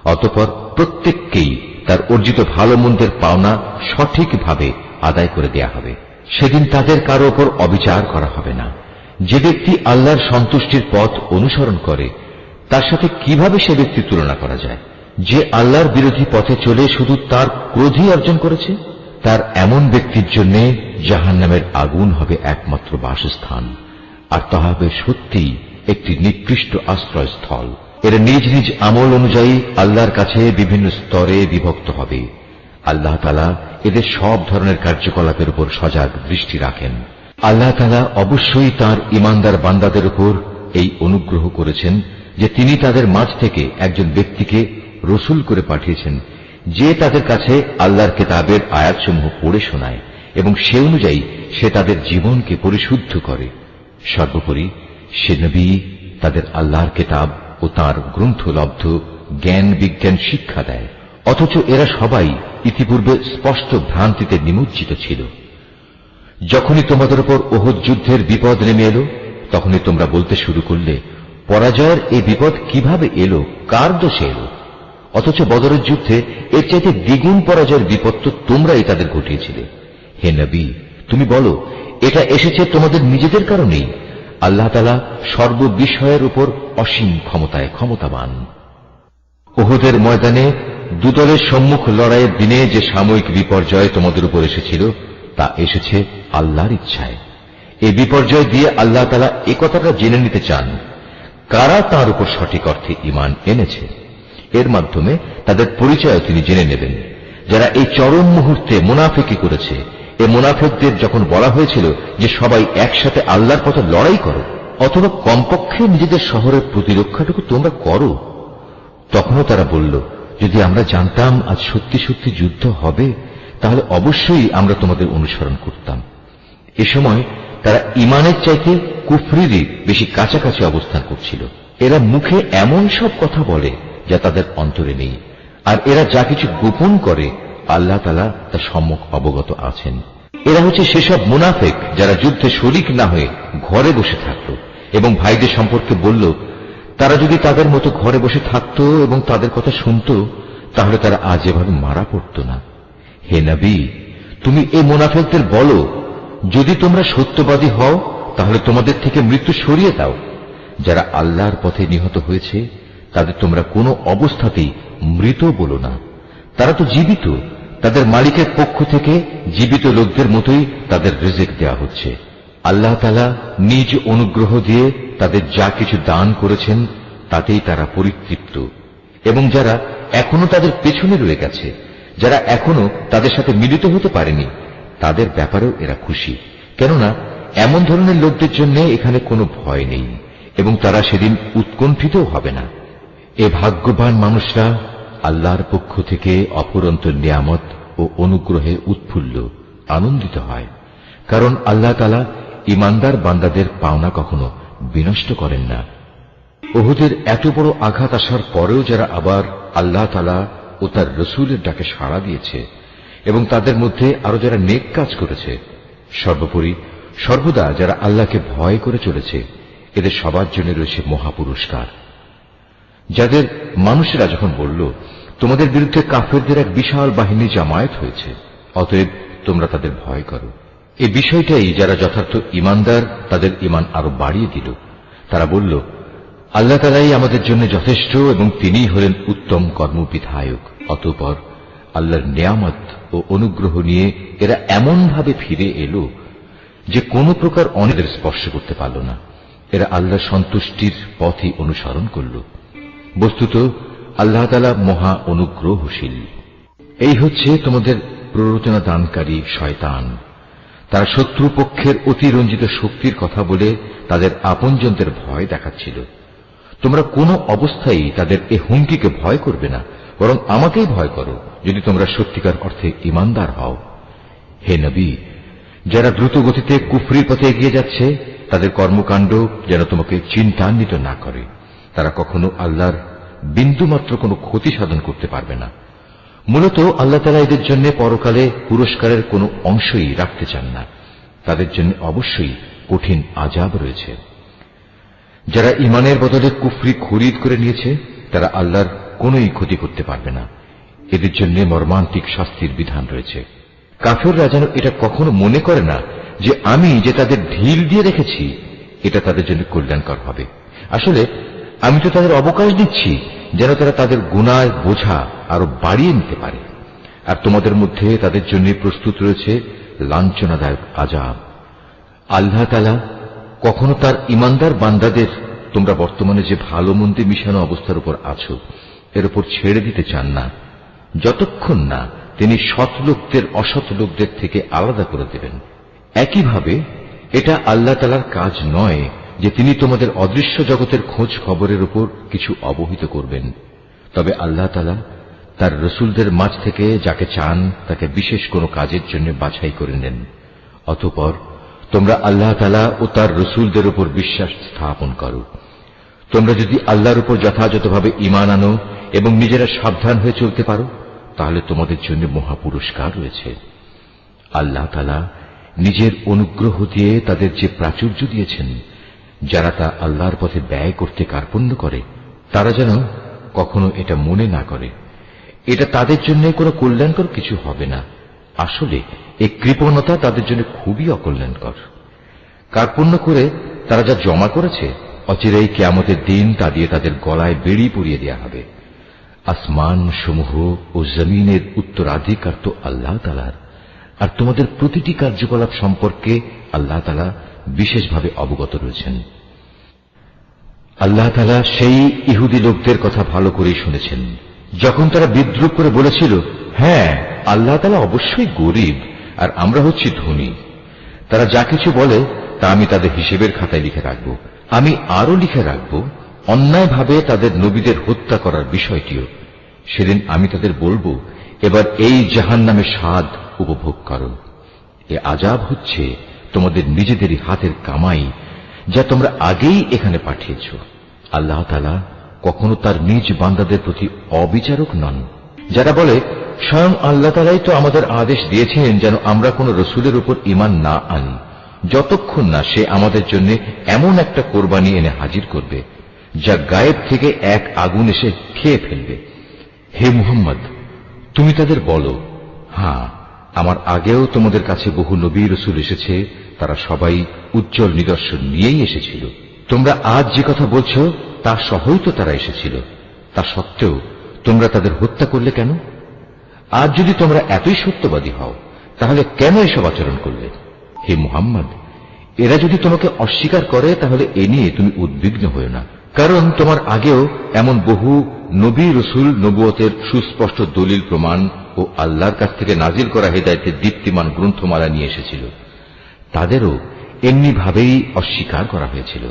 অতঃপর প্রত্যেককেই তার অর্জিত ভালো মন্দের পাওনা সঠিকভাবে আদায় করে দেয়া হবে। সেদিন তাদের কারো ওপর অবিচার করা হবে না। যে ব্যক্তি আল্লাহর সন্তুষ্টির পথ অনুসরণ করে, তার সাথে কিভাবে সে ব্যক্তি তুলনা করা যায়? যে আল্লাহর বিরোধী পথে চলে শুধু তার ক্রোধই অর্জন করেছে, তার এমন ব্যক্তির জন্য জাহান্নামের আগুন হবে একমাত্র বাসস্থান, আর তা হবে সত্যিই একটি নিকৃষ্ট আশ্রয়স্থল। এরা নিজ নিজ আমল অনুযায়ী আল্লাহর কাছে বিভিন্ন স্তরে বিভক্ত হবে। আল্লাহ তাআলা এদের সব ধরনের কার্যকলাপের উপর সজাগ দৃষ্টি রাখেন। আল্লাহ তাআলা অবশ্যই তাঁর ঈমানদার বান্দাদের উপর এই অনুগ্রহ করেছেন যে তিনি তাদের মাঝ থেকে একজন ব্যক্তিকে রসুল করে পাঠিয়েছেন, যে তাদের কাছে আল্লাহর কিতাবের আয়াতসমূহ পড়ে শোনায় এবং সে অনুযায়ী সে তাদের জীবনকে পরিশুদ্ধ করে। সর্বোপরি সে নবী তাদের আল্লাহর কিতাব ও তাঁর গ্রন্থলব্ধ জ্ঞান বিজ্ঞান শিক্ষা দেয়, অথচ এরা সবাই ইতিপূর্বে স্পষ্ট ভ্রান্তিতে নিমজ্জিত ছিল। যখনই তোমাদের উপর ওহদ যুদ্ধের বিপদ নেমে এলো, তখনই তোমরা বলতে শুরু করলে, পরাজয়ের এই বিপদ কিভাবে এলো, কার দোষে এলো? অথচ বদরের যুদ্ধে এর চাইতে দ্বিগুণ পরাজয়ের বিপদ তো তোমরাই তাদের ঘটিয়েছিলে। হে নবী, তুমি বলো, এটা এসেছে তোমাদের নিজেদের কারণেই। আল্লাহ তাআলা সর্ববিষয়ের উপর অসীম ক্ষমতায় ক্ষমতাবান। ওহদের ময়দানে দুদলের সম্মুখ লড়াইয়ের দিনে যে সাময়িক বিপর্যয় তোমাদের উপর এসেছিল, তা এসেছে আল্লাহর ইচ্ছায়। এই বিপর্যয় দিয়ে আল্লাহ তাআলা একথাটা জেনে নিতে চান, কারা তাঁর উপর সঠিক অর্থে ঈমান এনেছে। এর মাধ্যমে তাদের পরিচয় তিনি জেনে নেবেন। যারা এই চরম মুহূর্তে মুনাফিকি করেছে, এ মুনাফিকদের যখন বলা হয়েছিল যে সবাই একসাথে আল্লাহর পথে লড়াই করো, অথবা কমপক্ষে নিজেদের শহরের প্রতিরক্ষাটুকু তোমরা করো, তখনও তারা বলল, যদি আমরা জানতাম আজ সত্যি সত্যি যুদ্ধ হবে, তাহলে অবশ্যই আমরা তোমাদের অনুসরণ করতাম। এ সময় তারা ঈমানের চাইতে কুফরিরই বেশি কাছাকাছি অবস্থান করছিল। এরা মুখে এমন সব কথা বলে যা তাদের অন্তরে নেই, আর এরা যা কিছু গোপন করে আল্লাহ তাআলা তা সম্যক অবগত আছেন। এরা হচ্ছে সেসব মুনাফিক যারা যুদ্ধে শরীক না হয়ে ঘরে বসে থাকত এবং ভাইদের সম্পর্কে বলল, তারা যদি তাদের মতো ঘরে বসে থাকত এবং তাদের কথা শুনত, তাহলে তারা আজ এভাবে মারা পড়ত না। হে নবী, তুমি এই মুনাফিকদের বলো, যদি তোমরা সত্যবাদী হও তাহলে তোমাদের থেকে মৃত্যু সরিয়ে দাও। যারা আল্লাহর পথে নিহত হয়েছে তাদের তোমরা কোনো অবস্থাতেই মৃত বলো না, তারা তো জীবিত। তাদের মালিকের পক্ষ থেকে জীবিত লোকদের মতোই তাদের রিজিক দেওয়া হচ্ছে। আল্লাহ তাআলা নিজ অনুগ্রহ দিয়ে তাদের যা কিছু দান করেছেন তাতেই তারা পরিতৃপ্ত। এবং যারা এখনো তাদের পেছনে রয়ে গেছে, যারা এখনো তাদের সাথে মিলিত হতে পারেনি, তাদের ব্যাপারেও এরা খুশি, কেননা এমন ধরনের লোকদের জন্য এখানে কোনো ভয় নেই এবং তারা সেদিন উৎকণ্ঠিতও হবে না। এ ভাগ্যবান মানুষরা আল্লাহর পক্ষ থেকে অফুরন্ত নিয়ামত ও অনুগ্রহে উৎফুল্ল আনন্দিত হয়, কারণ আল্লাহ তাআলা ঈমানদার বান্দাদের পাওনা কখনো বিনষ্ট করেন না। ওহুদের এত বড় আঘাত আসার পরেও যারা আবার আল্লাহ তাআলা ও তার রসুলের ডাকে সাড়া দিয়েছে এবং তাদের মধ্যে আরো যারা নেক কাজ করেছে, সর্বোপরি সর্বদা যারা আল্লাহকে ভয় করে চলেছে, এদের সবার জন্য রয়েছে মহাপুরস্কার। যাদের মানুষেরা যখন বলল, তোমাদের বিরুদ্ধে কাফেরদের এক বিশাল বাহিনী জামায়াত হয়েছে, অতএব তোমরা তাদের ভয় করো, এই বিষয়টাই যারা যথার্থ ঈমানদার তাদের ঈমান আরো বাড়িয়ে দিল। তারা বলল, আল্লাহ তাআলাই আমাদের জন্য যথেষ্ট এবং তিনিই হলেন উত্তম কর্মবিধায়ক। অতঃপর আল্লাহর নিয়ামত ও অনুগ্রহ নিয়ে এরা এমন ভাবে ফিরে এলো যে কোনো প্রকার অনিদের স্পর্শ করতে পারল না। এরা আল্লাহর সন্তুষ্টির পথই অনুসরণ করল। বস্তুত আল্লাহ তাআলা মহা অনুগ্রহশীল। এই হচ্ছে তোমাদের প্ররোচনা দানকারী শয়তান। তারা শত্রুপক্ষের অতিরঞ্জিত শক্তির কথা বলে তাদের আপনজনদের ভয় দেখাচ্ছিল। তোমরা কোনো অবস্থায় তাদের এ হুমকিকে ভয় করবে না, বরং আমাকেই ভয় করো যদি তোমরা সত্যিকার অর্থে ঈমানদার হও। হে নবী, যারা দ্রুত গতিতে কুফরির পথে এগিয়ে যাচ্ছে, তাদের কর্মকাণ্ড যেন তোমাকে চিন্তান্বিত না করে। তারা কখনো আল্লাহর বিন্দুমাত্র কোনো ক্ষতি সাধন করতে পারবে না। মূলত আল্লাহ তাআলা এদের জন্য পরকালে পুরস্কারের কোনো অংশই রাখতে চান না। তাদের জন্য অবশ্যই কঠিন আযাব রয়েছে। যারা ঈমানের বদলে কুফরি খরিদ করে নিয়েছে, তারা আল্লাহর কোনোই ক্ষতি করতে পারবে না। এদের জন্য মর্মান্তিক শাস্তির বিধান রয়েছে। কাফেররা যেন এটা কখনো মনে করে না যে আমি যে তাদের ঢিল দিয়ে রেখেছি এটা তাদের জন্য কল্যাণকর হবে। আসলে আমি তো তাদের অবকাশ দিচ্ছি যেন তারা তাদের গুনার বোঝা আরো বাড়িয়ে নিতে পারে। আর তোমাদের মধ্যে তাদের জন্য প্রস্তুত রয়েছে লাঞ্ছনাদায়ক আযাব। আল্লাহ তাআলা কখনো তার ঈমানদার বান্দাদের তোমরা বর্তমানে যে ভালো মন্দে মিশানো অবস্থার উপর আছো এর উপর ছেড়ে দিতে চান না, যতক্ষণ না তিনি সৎ লোকদের অসৎ লোকদের থেকে আলাদা করে দেবেন। একইভাবে এটা আল্লাহ তাআলার কাজ নয় যে তিনি তোমাদের অদৃশ্য জগতের খোঁজ খবরের উপর কিছু অবহিত করবেন। তবে আল্লাহ তাআলা তার রসুলদের মাঝ থেকে যাকে চান তাকে বিশেষ কোনো কাজের জন্য বাছাই করে নেন। অতঃপর তোমরা আল্লাহ তাআলা ও তার রসুলদের উপর বিশ্বাস স্থাপন করো। তোমরা যদি আল্লাহর উপর যথাযথভাবে ঈমান আনো এবং নিজেরা সাবধান হয়ে চলতে পারো, তাহলে তোমাদের জন্য মহা পুরস্কার রয়েছে। আল্লাহ তাআলা নিজের অনুগ্রহ দিয়ে তাদের যে প্রাচুর্য দিয়েছেন, যারা তা আল্লাহর পথে ব্যয় করতে কার্পণ্য করে, তারা যেন কখনো এটা মনে না করে এটা তাদের জন্য কোনো কল্যাণকর কিছু হবে না। আসলে এই কৃপণতা তাদের জন্য খুবই অকল্যাণকর। কার্পণ্য করে তারা যা জমা করেছে, অচিরেই কিয়ামতের দিন তা দিয়ে তাদের গলায় বেড়ি পরিয়ে দেয়া হবে। আসমান সমূহ ও জমিনের উত্তরাধিকার তো আল্লাহ তাআলার, আর তোমাদের প্রতিটি কার্যকলাপ সম্পর্কে আল্লাহ তাআলা বিশেষভাবে অবগত রয়েছেন। আল্লাহ তাআলা সেই ইহুদি লোকদের কথা ভালো করেই শুনেছেন, যখন তারা বিদ্রুপ করে বলেছিল, হ্যাঁ, আল্লাহ তাআলা অবশ্যই গরীব আর আমরা হচ্ছি ধনী। তারা যা কিছু বলে তা আমি তাদের হিসেবের খাতায় লিখে রাখব। আমি আরো লিখে রাখব অন্যায়ভাবে তাদের নবীদের হত্যা করার বিষয়টিও। সেদিন আমি তাদের বলবো, এবার এই জাহান্নামের স্বাদ উপভোগ করো। এ আযাব হচ্ছে তোমাদের নিজেদেরই হাতের কামাই, যা তোমরা আগেই এখানে পাঠিয়েছ। আল্লাহ তাআলা কখনো তার নিজ বান্দাদের প্রতি অবিচারক নন। যারা বলে, স্বয়ং আল্লাহ তাআলাই তো আমাদের আদেশ দিয়েছেন যেন আমরা কোন রসুলের উপর ঈমান না আনি, যতক্ষণ না সে আমাদের জন্য এমন একটা কোরবানি এনে হাজির করবে যা গায়েব থেকে এক আগুন এসে খেয়ে ফেলবে। হে মুহাম্মদ, তুমি তাদের বলো, হ্যাঁ, আমার আগেও তোমাদের কাছে বহু নবী রসুল এসেছে, তারা সবাই উজ্জ্বল নিদর্শন নিয়েই এসেছিল। তোমরা আজ যে কথা বলছো তা সহই তো তারা এসেছিল। তা সত্ত্বেও তোমরা তাদের হত্যা করলে কেন? আজ যদি তোমরা এতই সত্যবাদী হও, তাহলে কেন এসব আচরণ করলে? হে মুহাম্মদ, এরা যদি তোমাকে অস্বীকার করে তাহলে এ নিয়ে তুমি উদ্বিগ্ন হও না, কারণ তোমার আগেও এমন বহু নবী রসুল নবুয়তের সুস্পষ্ট দলিল প্রমাণ ও আল্লাহর কাছ থেকে নাজিল করা হেদায়েতের দীপ্তিমান গ্রন্থমালা নিয়ে এসেছিল। তাদেরও এমনি ভাবেই অস্বীকার করা হয়েছিল।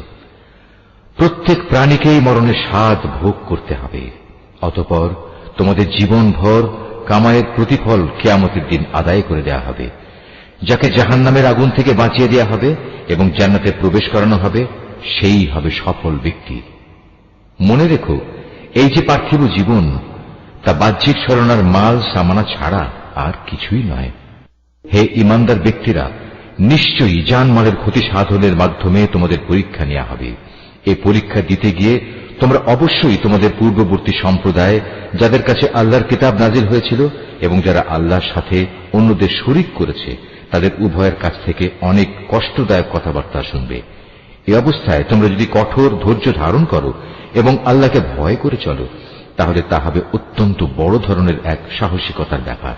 প্রত্যেক প্রাণীকেই মরণের স্বাদ ভোগ করতে হবে। অতঃপর তোমাদের জীবনভর কামাইয়ের প্রতিফল কিয়ামতের দিন আদায় করে দেয়া হবে। যাকে জাহান্নামের আগুন থেকে বাঁচিয়ে দেয়া হবে এবং জান্নাতে প্রবেশ করানো হবে, সেই হবে সফল ব্যক্তি। মনে রেখো, এই যে পার্থিব জীবন, তা বাহ্যিক ছলনার মাল সামানা ছাড়া আর কিছুই নয়। হে ঈমানদার ব্যক্তিরা, নিশ্চয়ই জানমালের ক্ষতি সাধনের মাধ্যমে তোমাদের পরীক্ষা নেওয়া হবে। এই পরীক্ষা দিতে গিয়ে তোমরা অবশ্যই তোমাদের পূর্ববর্তী সম্প্রদায়, যাদের কাছে আল্লাহর কিতাব নাজিল হয়েছিল এবং যারা আল্লাহর সাথে অন্যদের শরীক করেছে, তাদের উভয়ের কাছ থেকে অনেক কষ্টদায়ক কথাবার্তা শুনবে। এই অবস্থায় তোমরা যদি কঠোর ধৈর্য ধারণ করো এবং আল্লাহকে ভয় করে চলো, তাহলে তা হবে অত্যন্ত বড় ধরনের এক সাহসিকতার ব্যাপার।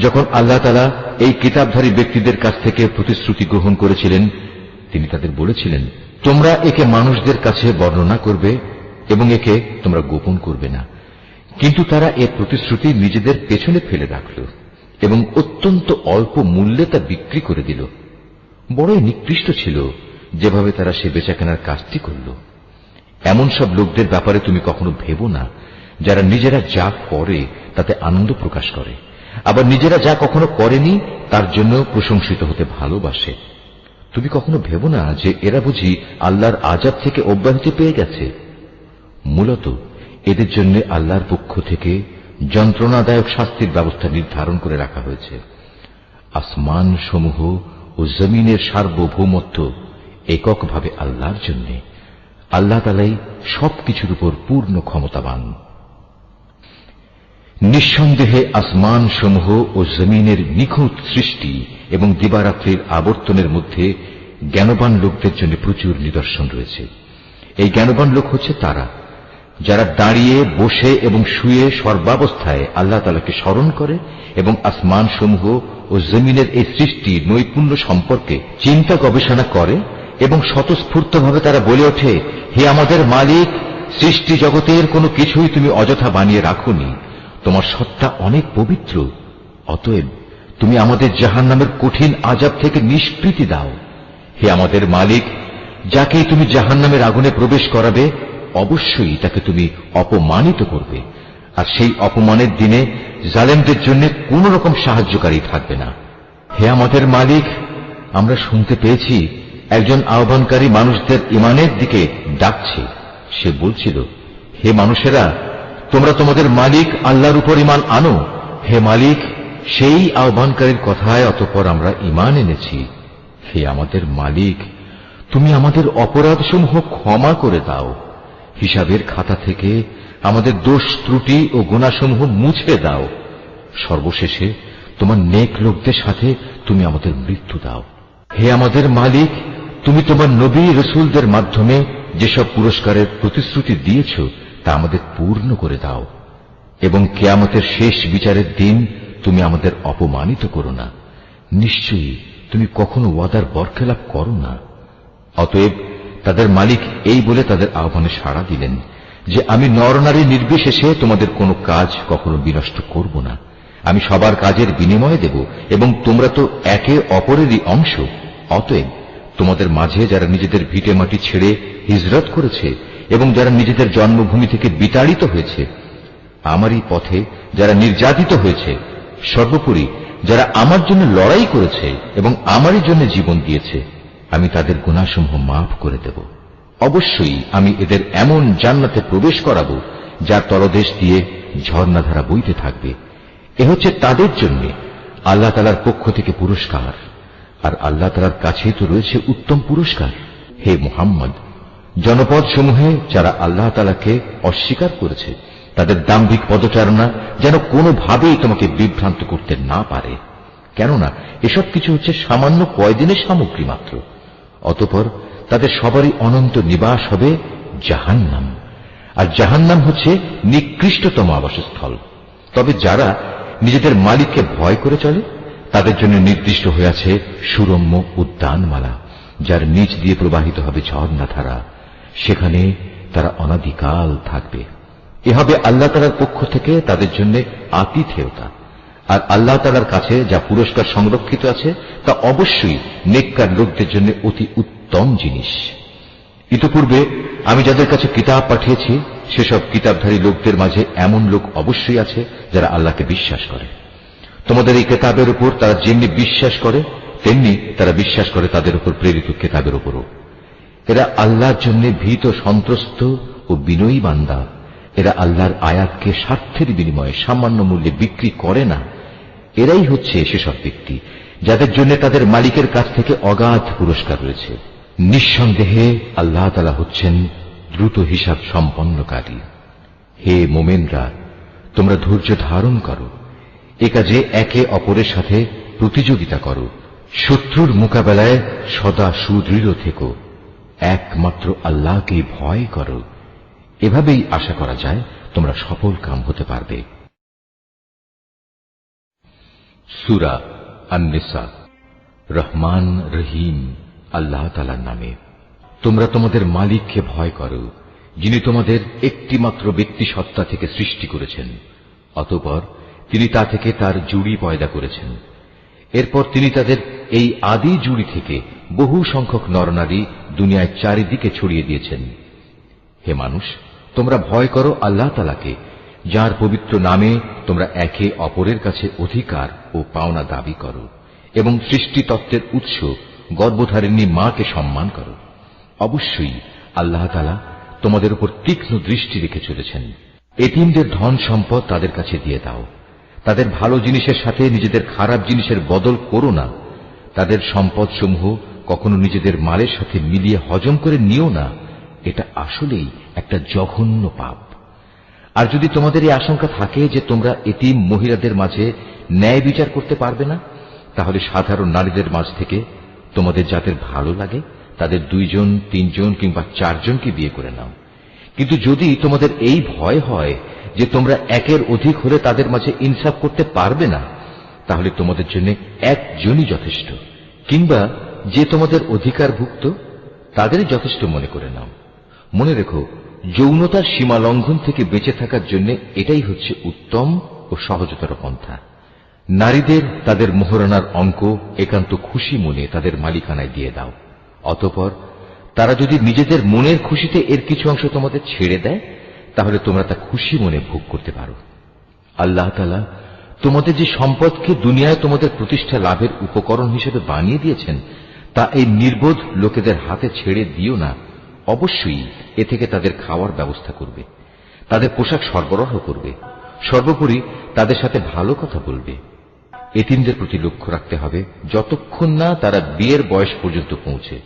যখন আল্লাহ তাআলা এই কিতাবধারী ব্যক্তিদের কাছ থেকে প্রতিশ্রুতি গ্রহণ করেছিলেন, তিনি তাদের বলেছিলেন, তোমরা একে মানুষদের কাছে বর্ণনা করবে এবং একে তোমরা গোপন করবে না। কিন্তু তারা এ প্রতিশ্রুতি নিজেদের পেছনে ফেলে রাখল এবং অত্যন্ত অল্প মূল্যে তা বিক্রি করে দিল। বড়ই নিকৃষ্ট ছিল যেভাবে তারা সে বেচাকেনার কাজটি করল। এমন সব লোকদের ব্যাপারে তুমি কখনো ভেবো না, যারা নিজেরা যা করে তাতে আনন্দ প্রকাশ করে, আবার নিজেরা যা কখনো করেনি তার জন্য প্রশংসিত হতে ভালোবাসে। তুমি কখনো ভেবো না যে এরা বুঝি আল্লাহর আযাব থেকে অব্যাহতি পেয়ে গেছে। মূলত এদের জন্য আল্লাহর পক্ষ থেকে যন্ত্রণাদায়ক শাস্তির ব্যবস্থা নির্ধারণ করে রাখা হয়েছে। আসমান সমূহ ও জমিনের সার্বভৌমত্ব এককভাবে আল্লাহর জন্য। আল্লাহ তাআলাই সবকিছুর উপর পূর্ণ ক্ষমতাবান। নিঃসন্দেহে আসমান সমূহ ও জমিনের নিখুঁত সৃষ্টি এবং দিবারাত্রির আবর্তনের মধ্যে জ্ঞানবান লোকদের জন্য প্রচুর নিদর্শন রয়েছে। এই জ্ঞানবান লোক হচ্ছে তারা, যারা দাঁড়িয়ে, বসে এবং শুয়ে সর্বাবস্থায় আল্লাহ তাআলাকে স্মরণ করে এবং আসমান সমূহ ও জমিনের এই সৃষ্টি নৈপুণ্য সম্পর্কে চিন্তা গবেষণা করে এবং স্বতঃস্ফূর্তভাবে তারা বলে ওঠে, হে আমাদের মালিক, সৃষ্টি জগতের কোনো কিছুই তুমি অযথা বানিয়ে রাখোনি, তোমার সত্তা অনেক পবিত্র। অতএব তুমি আমাদের জাহান্নামের কঠিন আযাব থেকে নিষ্কৃতি দাও। হে আমাদের মালিক, যাকেই তুমি জাহান্নামের আগুনে প্রবেশ করাবে অবশ্যই তাকে তুমি অপমানিত করবে, আর সেই অপমানের দিনে জালেমদের জন্য কোন রকম সাহায্যকারী থাকবে না। হে আমাদের মালিক, আমরা শুনতে পেয়েছি একজন আহ্বানকারী মানুষদের ঈমানের দিকে ডাকছে। সে বলছিল, হে মানুষেরা, তোমরা তোমাদের মালিক আল্লাহর উপর ঈমান আনো। হে মালিক, সেই আহ্বানকারীর কথায় অতঃপর আমরা ঈমান এনেছি। হে আমাদের মালিক, তুমি আমাদের অপরাধসমূহ ক্ষমা করে দাও, হিসাবের খাতা থেকে আমাদের দোষ ত্রুটি ও গুনাহসমূহ মুছে দাও। সর্বশেষে তোমার নেক লোকদের সাথে তুমি আমাদের মৃত্যু দাও। হে আমাদের মালিক, তুমি তোমার নবী রসুলদের মাধ্যমে যেসব পুরস্কারের প্রতিশ্রুতি দিয়েছ তা আমাদের পূর্ণ করে দাও, এবং কিয়ামতের শেষ বিচারের দিন তুমি আমাদের অপমানিত করো না। নিশ্চয়ই তুমি কখনো ওয়াদার বরখেলাপ করো না। অতএব তাদের মালিক এই বলে তাদের আহ্বানে সাড়া দিলেন যে, আমি নরনারী নির্বিশেষে তোমাদের কোনো কাজ কখনো বিনষ্ট করব না। আমি সবার কাজের বিনিময় দেব, এবং তোমরা তো একে অপরেরই অংশ। অতএব তোমাদের মাঝে যারা নিজেদের ভিটে মাটি ছেড়ে হিজরত করেছে এবং যারা নিজেদের জন্মভূমি থেকে বিতাড়িত হয়েছে, আমারই পথে যারা নির্যাতিত হয়েছে, সর্বোপরি যারা আমার জন্য লড়াই করেছে এবং আমারই জন্য জীবন দিয়েছে, আমি তাদের গুনাহসমূহ মাফ করে দেব। অবশ্যই আমি এদের এমন জান্নাতে প্রবেশ করাবো যার তলদেশ দিয়ে ঝর্ণাধারা বইতে থাকবে। এ হচ্ছে তাদের জন্য আল্লাহ তাআলার পক্ষ থেকে পুরস্কার, আর আল্লাহ তাআলার কাছেই তো রয়েছে উত্তম পুরস্কার। হে মুহাম্মদ, জনপদ সমূহে যারা আল্লাহ তাআলাকে অস্বীকার করেছে তাদের দাম্ভিক পদচারণা যেন কোনোভাবেই তোমাকে বিভ্রান্ত করতে না পারে, কেননা এসব কিছু হচ্ছে সামান্য কয়দিনের সামগ্রী মাত্র। অতঃপর তাদের সবারই অনন্ত নিবাস হবে জাহান্নাম, আর জাহান্নাম হচ্ছে নিকৃষ্টতম আবাসস্থল। তবে যারা নিজেদের মালিককে ভয় করে চলে তাদের জন্য নির্দিষ্ট হয়ে আছে সুরম্য উদ্যানমালা, যার নিচ দিয়ে প্রবাহিত হবে ঝর্ণাধারা। সেখানে তারা অনাদিকাল থাকবে। এ হবে আল্লাহ তাআলার পক্ষ থেকে তাদের জন্য আতিথেয়তা। আর আল্লাহ তাআলার কাছে যা পুরস্কার সংরক্ষিত আছে তা অবশ্যই নেককার লোকদের জন্য অতি উত্তম জিনিস। ইতপূর্বে আমি যাদের কাছে কিতাব পাঠিয়েছি সেসব কিতাবধারী লোকদের মাঝে এমন লোক অবশ্যই আছে যারা আল্লাহকে বিশ্বাস করে। তোমাদের এই কিতাবের উপর তারা যেমনি বিশ্বাস করে তেমনি তারা বিশ্বাস করে তাদের উপর প্রেরিত কিতাবের উপরও। এরা আল্লাহর জন্য ভীত সন্ত্রস্ত ও বিনয়ী বান্দা। এরা আল্লাহর আয়াতকে স্বার্থের বিনিময়ে সামান্য মূল্যে বিক্রি করে না। এরাই হচ্ছে সেসব ব্যক্তি যাদের জন্য তাদের মালিকের কাছ থেকে অগাধ পুরস্কার রয়েছে। নিঃসন্দেহে আল্লাহ তাআলা হচ্ছেন দ্রুত হিসাব সম্পন্নকারী। হে মোমেনরা, তোমরা ধৈর্য ধারণ করো, এ কাজে একে অপরের সাথে প্রতিযোগিতা করো, শত্রুর মোকাবেলায় সদা সুদৃঢ় থেকো, একমাত্র আল্লাহকে ভয় করো। এভাবেই আশা করা যায় তোমরা সফল কাম হতে পারবে। সূরা আন-নিসা। রহমান রহিম আল্লাহ তাআলার নামে। তোমরা তোমাদের মালিককে ভয় করো, যিনি তোমাদের একটি মাত্র ব্যক্তি সত্তা থেকে সৃষ্টি করেছেন। অতঃপর তিনি তা থেকে তার জুড়ি পয়দা করেছেন। এরপর তিনি তাদের এই আদি জুড়ি থেকে বহু সংখ্যক নরনারী দুনিয়ায় চারিদিকে ছড়িয়ে দিয়েছেন। হে মানুষ, তোমরা ভয় করো আল্লাহ তাআলাকে, যার পবিত্র নামে তোমরা একে অপরের কাছে অধিকার ও পাওনা দাবি করো, এবং সৃষ্টি তত্ত্বের উৎস গর্ভধারিণী মাকে সম্মান করো। অবশ্যই আল্লাহ তাআলা তোমাদের উপর তীক্ষ্ণ দৃষ্টি রেখে চলেছেন। এতিমদের ধন সম্পদ তাদের কাছে দিয়ে দাও। তাদের ভালো জিনিসের সাথে নিজেদের খারাপ জিনিসের বদল করো না। তাদের সম্পদ সমূহ কখনো নিজেদের মালের সাথে মিলিয়ে হজম করে নিও না। এটা আসলেই একটা জঘন্য পাপ। আর যদি তোমাদের এই আশঙ্কা থাকে যে তোমরা এতিম মহিলাদের মাঝে ন্যায় বিচার করতে পারবে না, তাহলে সাধারণ নারীদের মাঝ থেকে তোমাদের যাদের ভালো লাগে তাদের 2 জন 3 জন কিংবা 4 জনকে বিয়ে করে নাও। কিন্তু যদি তোমাদের এই ভয় হয় যে তোমরা একের অধিক হলে তাদের মাঝে ইনসাফ করতে পারবে না, তাহলে তোমাদের জন্য একজনই যথেষ্ট, কিংবা যে তোমাদের অধিকারভুক্ত তাদেরই যথেষ্ট মনে করে নাও। মনে রেখো, যৌনতার সীমা লঙ্ঘন থেকে বেঁচে থাকার জন্য এটাই হচ্ছে উত্তম ও সহজতর পন্থা। নারীদের তাদের মোহরানার অঙ্ক একান্ত খুশি মনে তাদের মালিকানায় দিয়ে দাও। অতঃপর তারা যদি নিজেদের মনের খুশিতে এর কিছু অংশ তোমাদের ছেড়ে দেয়, তাহলে তোমরা তা খুশি মনে ভোগ করতে পারো। আল্লাহ তাআলা তোমাদের যে সম্পদকে দুনিয়ায় তোমাদের প্রতিষ্ঠা লাভের উপকরণ হিসেবে বানিয়ে দিয়েছেন তা এই নির্বোধ লোকেদের হাতে ছেড়ে দিও না। অবশ্যই এ থেকে তাদের খাওয়ার ব্যবস্থা করবে, তাদের পোশাক সরবরাহ করবে, সর্বোপরি তাদের সাথে ভালো কথা বলবে। এতিমদের প্রতি লক্ষ্য রাখতে হবে যতক্ষণ না তারা বিয়ের বয়স পর্যন্ত পৌঁছে।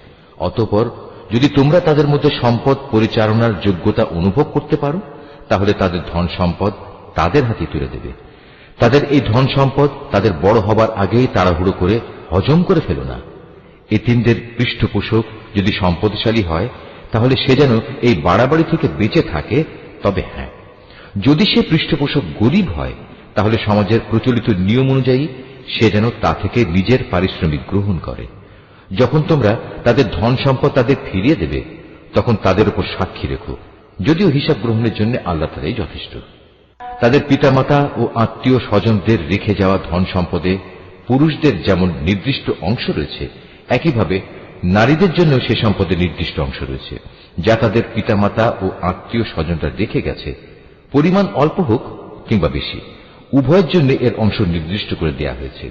অতঃপর যদি তোমরা তাদের মধ্যে সম্পদ পরিচালনার যোগ্যতা অনুভব করতে পারো তাহলে তাদের ধন সম্পদ তাদের হাতে তুলে দেবে। তাদের এই ধন সম্পদ তাদের বড় হবার আগেই তাড়াহুড়ো করে হজম করে ফেলো না। এতিমদের পৃষ্ঠপোষক যদি সম্পদশালী হয় তাহলে সে যেন এই বাড়াবাড়ি থেকে বেঁচে থাকে। তবে হ্যাঁ, যদি সে পৃষ্ঠপোষক গরিব হয় তাহলে সমাজের প্রচলিত নিয়ম অনুযায়ী সে যেন তা থেকে নিজের পারিশ্রমিক গ্রহণ করে। যখন তোমরা তাদের ধন সম্পদ তাদের ফিরিয়ে দেবে তখন তাদের উপর সাক্ষী রেখো, যদিও হিসাব গ্রহণের জন্য আল্লাহ তাআলাই যথেষ্ট। তাদের পিতামাতা ও আত্মীয় স্বজনদের রেখে যাওয়া ধন সম্পদে পুরুষদের যেমন নির্দিষ্ট অংশ রয়েছে, একইভাবে নারীদের জন্য সে সম্পদে নির্দিষ্ট অংশ রয়েছে যা তাদের পিতামাতা ও আত্মীয় স্বজনরা রেখে গেছে। পরিমাণ অল্প হোক কিংবা বেশি, উভয়ের জন্য এর অংশ নির্দিষ্ট করে দেয়া হয়েছে।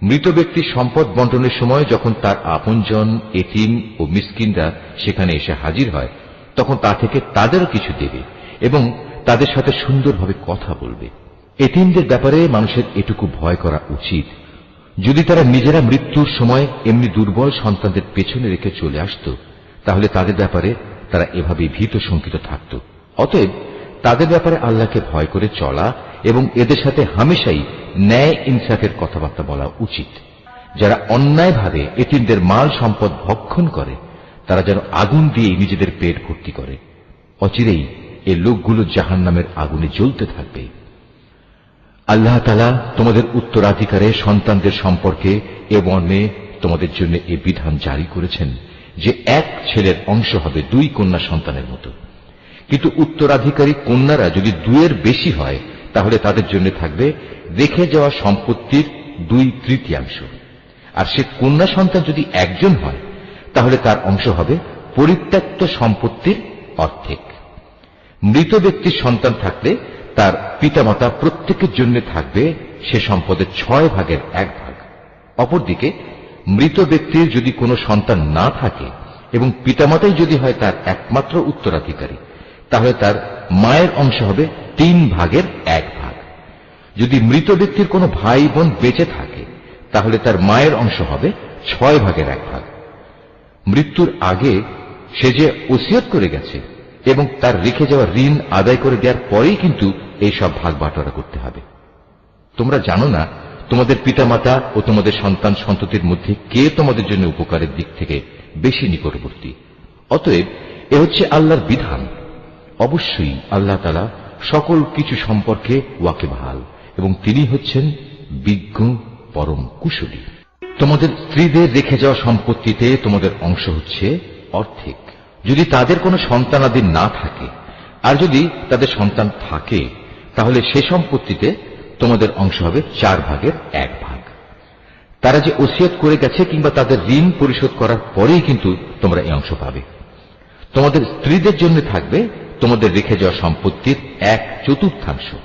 মৃত ব্যক্তির সম্পদ বন্টনের সময় যখন তার আপনজন, এতিম ও মিসকিনরা সেখানে এসে হাজির হয় তখন তা থেকে তাদেরও কিছু দেবে এবং তাদের সাথে সুন্দরভাবে কথা বলবে। এতিমদের ব্যাপারে মানুষের এটুকু ভয় করা উচিত, যদি তারা নিজেরা মৃত্যুর সময় এমনি দুর্বল সন্তানদের পেছনে রেখে চলে আসত তাহলে তাদের ব্যাপারে তারা এভাবে ভীত শঙ্কিত থাকত। অতএব তাদের ব্যাপারে আল্লাহকে ভয় করে চলা এবং এদের সাথে হামেশাই ন্যায় ইনসাফের কথাবার্তা বলা উচিত। যারা অন্যায়ভাবে এতিমদের মাল সম্পদ ভক্ষণ করে তারা যেন আগুন দিয়ে নিজেদের পেট ভর্তি করে। অচিরেই এ লোকগুলো জাহান্নামের আগুনে জ্বলতে থাকবে। আল্লাহ তাআলা তোমাদের উত্তরাধিকারে সন্তানদের সম্পর্কে এ মর্মে তোমাদের জন্য এ বিধান জারি করেছেন যে এক ছেলের অংশ হবে 2 কন্যা সন্তানের মতো। কিন্তু উত্তরাধিকারী কন্যারা যদি 2-এর বেশি হয় তাহলে তাদের জন্য থাকবে রেখে যাওয়া সম্পত্তির 2/3, আর সে কন্যা সন্তান যদি একজন হয় তাহলে তার অংশ হবে পরিত্যক্ত সম্পত্তির অর্ধেক। মৃত ব্যক্তির সন্তান থাকলে তার পিতামাতা প্রত্যেকের জন্য থাকবে সে সম্পদের 6/1 অপরদিকে মৃত ব্যক্তির যদি কোনো সন্তান না থাকে এবং পিতামাতাই যদি হয় তার একমাত্র উত্তরাধিকারী তাহলে তার মায়ের অংশ হবে 3/1। যদি মৃত ব্যক্তির কোনো ভাই বোন বেঁচে থাকে তাহলে তার মায়ের অংশ হবে 6/1। মৃত্যুর আগে সে যে ওসিয়ত করে গেছে এবং তার রেখে যাওয়া ঋণ আদায় করে দেওয়ার পরেই কিন্তু এই সব ভাগ বাটোয়ারা করতে হবে। তোমরা জানো না তোমাদের পিতামাতা ও তোমাদের সন্তান সন্ততির মধ্যে কে তোমাদের জন্য উপকারের দিক থেকে বেশি নিকটবর্তী। অতএব এ হচ্ছে আল্লাহর বিধান। অবশ্যই আল্লাহ তাআলা সকল কিছু সম্পর্কে ওয়াকিবহাল এবং তিনি হচ্ছেন বিজ্ঞ পরম কুশলী। তোমাদের স্ত্রীদের রেখে যাওয়া সম্পত্তিতে তোমাদের অংশ হচ্ছে অর্ধেক যদি তাদের কোনো সন্তানাদি না থাকে, আর যদি তাদের সন্তান থাকে তাহলে সে সম্পত্তিতে তোমাদের অংশ হবে 4/1। তারা যে ওসিয়ত করে গেছে কিংবা তাদের ঋণ পরিশোধ করার পরেই কিন্তু তোমরা এই অংশ পাবে। তোমাদের স্ত্রীদের জন্য থাকবে তোমাদের রেখে যাওয়া সম্পত্তির 1/4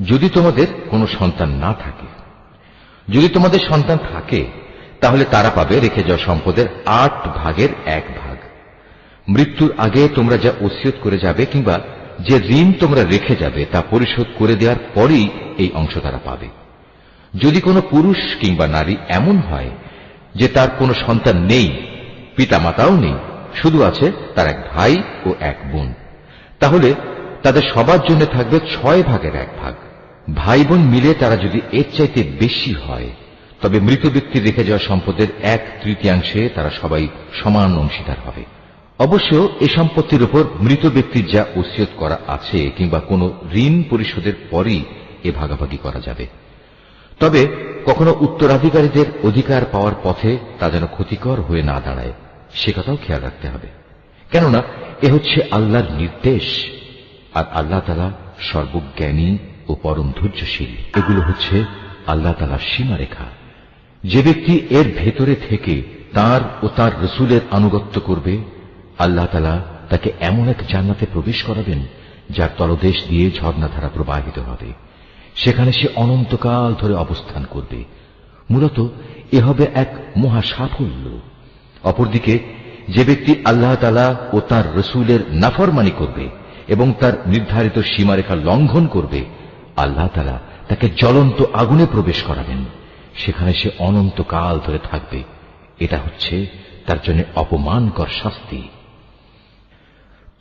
যদি তোমাদের কোনো সন্তান না থাকে। যদি তোমাদের সন্তান থাকে তাহলে তারা পাবে রেখে যাওয়া সম্পদের 8/1। মৃত্যুর আগে তোমরা যা ওসিয়ত করে যাবে কিংবা যে ঋণ তোমরা রেখে যাবে তা পরিশোধ করে দেওয়ার পরেই এই অংশ তারা পাবে। যদি কোনো পুরুষ কিংবা নারী এমন হয় যে তার কোনো সন্তান নেই, পিতামাতাও নেই, শুধু আছে তার এক ভাই ও এক বোন, তাহলে তাদের সবার জন্য থাকবে 6/1। ভাই বোন মিলে তারা যদি এর চাইতে বেশি হয় তবে মৃত ব্যক্তির রেখে যাওয়া সম্পদের 1/3 তারা সবাই সমান অংশীদার হবে। অবশ্য এ সম্পত্তির উপর মৃত ব্যক্তির যা ওসিয়ত করা আছে কিংবা কোনো ঋণ পরিশোধের পরই এ ভাগাভাগি করা যাবে। তবে কখনো উত্তরাধিকারীদের অধিকার পাওয়ার পথে তা যেন ক্ষতিকর হয়ে না দাঁড়ায় সে কথাও খেয়াল রাখতে হবে, কেননা এ হচ্ছে আল্লাহর নির্দেশ, আর আল্লাহ তাআলা সর্বজ্ঞানী ও পরম ধৈর্যশীল। এগুলো হচ্ছে আল্লাহ তাআলার সীমারেখা। যে ব্যক্তি এর ভেতরে থেকে তার ও তার রাসূলের আনুগত্য করবে আল্লাহ তাআলা তাকে এমন এক জান্নাতে প্রবেশ করাবেন যার তলদেশ দিয়ে ঝর্ণাধারা প্রবাহিত হবে। সেখানে সে অনন্তকাল ধরে অবস্থান করবে। মূলত এ হবে এক মহা সাফল্য। অপরদিকে যে ব্যক্তি আল্লাহ তাআলা ও তাঁর রসূলের নাফরমানি করবে এবং তার নির্ধারিত সীমারেখা লঙ্ঘন করবে, আল্লাহ তাআলা তাকে জ্বলন্ত আগুনে প্রবেশ করাবেন। সেখানে সে অনন্তকাল ধরে থাকবে। এটা হচ্ছে তার জন্য অপমানকর শাস্তি।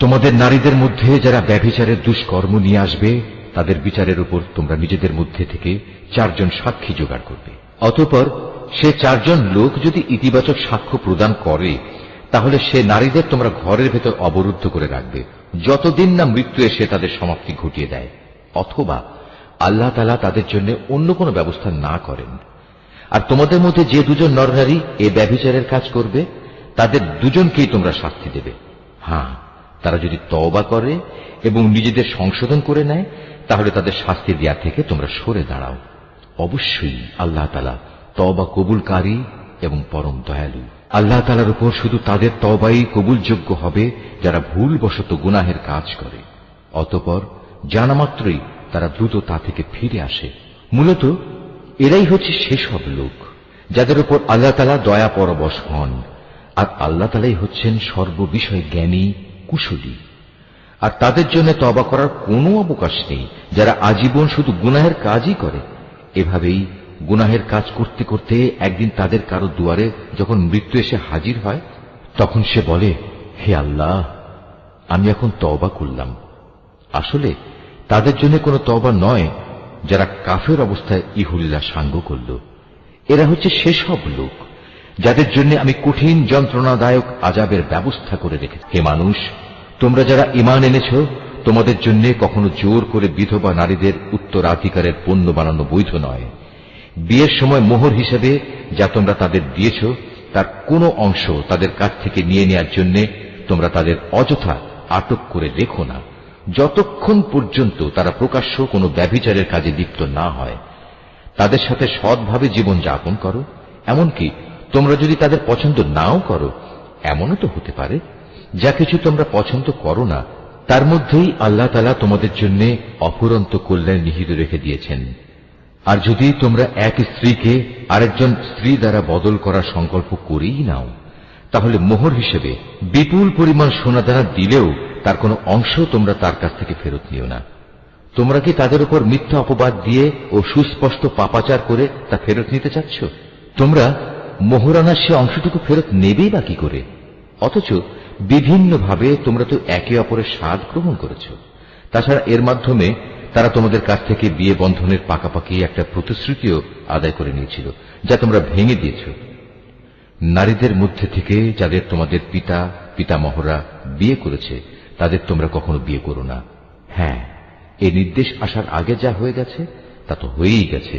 তোমাদের নারীদের মধ্যে যারা ব্যভিচারের দুষ্কর্ম নিয়ে আসবে, তাদের বিচারের উপর তোমরা নিজেদের মধ্যে থেকে 4 জন সাক্ষী জোগাড় করবে। অতঃপর সে 4 জন লোক যদি ইতিবাচক সাক্ষ্য প্রদান করে, তাহলে সে নারীদের তোমরা ঘরের ভেতর অবরুদ্ধ করে রাখবে, যতদিন না মৃত্যু এসে তাদের সমাপ্তি ঘটিয়ে দেয়, অথবা আল্লাহ তাআলা তাদের জন্য অন্য কোনো ব্যবস্থা না করেন। আর তোমাদের মধ্যে যে 2 জন নরনারী এ ব্যভিচারের কাজ করবে, তাদের 2 জনকেই তোমরা শাস্তি দেবে। হ্যাঁ, তারা যদি তওবা করে এবং নিজেদের সংশোধন করে নেয়, তাহলে তাদের শাস্তি দেয়া থেকে তোমরা সরে দাঁড়াও। অবশ্যই আল্লাহ তাআলা তওবা কবুলকারী এবং পরম দয়ালু। আল্লাহ তাআলার উপর শুধু তাদের তওবাই কবুলযোগ্য হবে যারা ভুলবশত গুনাহের কাজ করে, অতঃপর জানা মাত্রই তারা দ্রুত তা থেকে ফিরে আসে। মূলত এরাই হচ্ছে সেসব লোক যাদের উপর আল্লাহ তাআলা দয়া পরবশ হন, আর আল্লাহ তাআলাই হচ্ছেন সর্ববিষয়ে জ্ঞানী, কুশলী। আর তাদের জন্য তওবা করার কোনো অবকাশ নেই যারা আজীবন শুধু গুনাহের কাজই করে। এভাবেই গুনাহের কাজ করতে করতে একদিন তাদের কারো দুয়ারে যখন মৃত্যু এসে হাজির হয়, তখন সে বলে, হে আল্লাহ, আমি এখন তওবা করলাম। আসলে তাদের জন্য কোনো তওবা নয় যারা কাফের অবস্থায় ইহুল্লা সাঙ্গ করল। এরা হচ্ছে সেসব লোক যাদের জন্য আমি কঠিন যন্ত্রণাদায়ক আযাবের ব্যবস্থা করে রেখেছি। হে মানুষ, তোমরা যারা ঈমান এনেছ, তোমাদের জন্য কখনো জোর করে বিধবা নারীদের উত্তরাধিকারের পণ্য বানানো বৈধ নয়। বিয়ের সময় মোহর হিসেবে যা তোমরা তাদের দিয়েছ, তার কোনো অংশ তাদের কাছ থেকে নিয়ে নেওয়ার জন্য তোমরা তাদের অযথা আটক করে রেখো না, যতক্ষণ পর্যন্ত তারা প্রকাশ্য কোনো ব্যভিচারের কাজে লিপ্ত না হয়। তাদের সাথে সৎভাবে জীবন যাপন করো। এমনকি তোমরা যদি তাদের পছন্দ নাও করো, এমনও তো হতে পারে যা কিছু তোমরা পছন্দ করো না, তার মধ্যেই আল্লাহ তাআলা তোমাদের জন্য অফুরন্ত কল্যাণ নিহিত রেখে দিয়েছেন। আর যদি তোমরা এক স্ত্রীকে আরেকজন স্ত্রী দ্বারা বদল করার সংকল্প করেই নাও, তাহলে মোহর হিসেবে বিপুল পরিমাণ সোনাদানা দিলেও তার কোনো অংশ তোমরা তার কাছ থেকে ফেরত নিও না। তোমরা কি তাদের উপর মিথ্যা অপবাদ দিয়ে ও সুস্পষ্ট পাপাচার করে তা ফেরত নিতে চাচ্ছ? তোমরা মোহরানার সে অংশটুকু ফেরত নেবেই বা কি করে? অথচ বিভিন্নভাবে তোমরা তো একে অপরের স্বাদ গ্রহণ করেছ। তাছাড়া এর মাধ্যমে তারা তোমাদের কাছ থেকে বিয়ে বন্ধনের পাকাপাকি একটা প্রতিশ্রুতিও আদায় করে নিয়েছিল, যা তোমরা ভেঙে দিয়েছ। নারীদের মধ্যে থেকে যাদের তোমাদের পিতা পিতামহরা বিয়ে করেছে, তাদের তোমরা কখনো বিয়ে করো না। হ্যাঁ, এই নির্দেশ আসার আগে যা হয়ে গেছে তা তো হয়েই গেছে।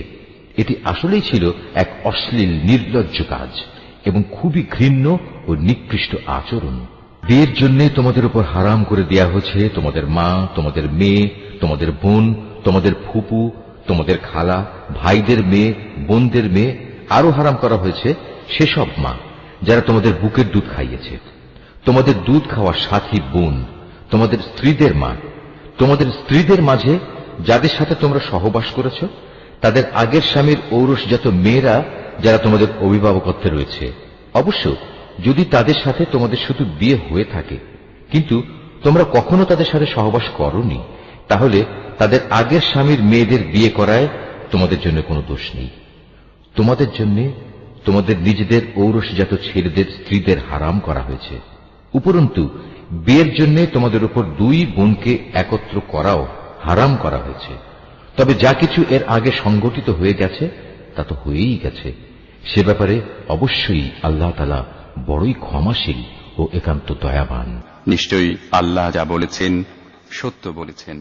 এটি আসলেই ছিল এক অশ্লীল নির্লজ্জ কাজ এবং খুবই ঘৃণ্য ও নিকৃষ্ট আচরণ। বিয়ের জন্য তোমাদের উপর হারাম করে দেয়া হয়েছে তোমাদের মা, তোমাদের মেয়ে, তোমাদের বোন, তোমাদের ফুপু, তোমাদের খালা, ভাইদের মেয়ে, বোনদের মেয়ে। আরো হারাম করা হয়েছে সেসব মা যারা তোমাদের বুকের দুধ খাইয়েছে, তোমাদের দুধ খাওয়ার সাথী বোন, তোমাদের স্ত্রীদের মা, তোমাদের স্ত্রীদের মাঝে যাদের সাথে তোমরা সহবাস করেছ, তাদের আগের স্বামীর ঔরসজাত মেয়েরা যারা তোমাদের অভিভাবকত্বে রয়েছে। অবশ্য যদি তাদের সাথে তোমাদের শুধু বিয়ে হয়ে থাকে, কিন্তু তোমরা কখনো তাদের সাথে সহবাস করোনি, তাহলে তাদের আগের স্বামীর মেয়েদের বিয়ে করায় তোমাদের জন্য কোনো দোষ নেই। তোমাদের জন্য তোমাদের নিজেদের ঔরসজাত ছেলেদের স্ত্রীদের হারাম করা হয়েছে। উপরন্তু বিয়ের জন্য তোমাদের উপর 2 বোনকে একত্র করাও হারাম করা হয়েছে। তবে যা কিছু এর আগে সংগঠিত হয়ে গেছে তা তো হয়েই গেছে। সে ব্যাপারে অবশ্যই আল্লাহ তাআলা বড়ই ক্ষমাশীল ও একান্ত দয়াবান। নিশ্চয়ই আল্লাহ যা বলেছেন সত্য বলেছেন।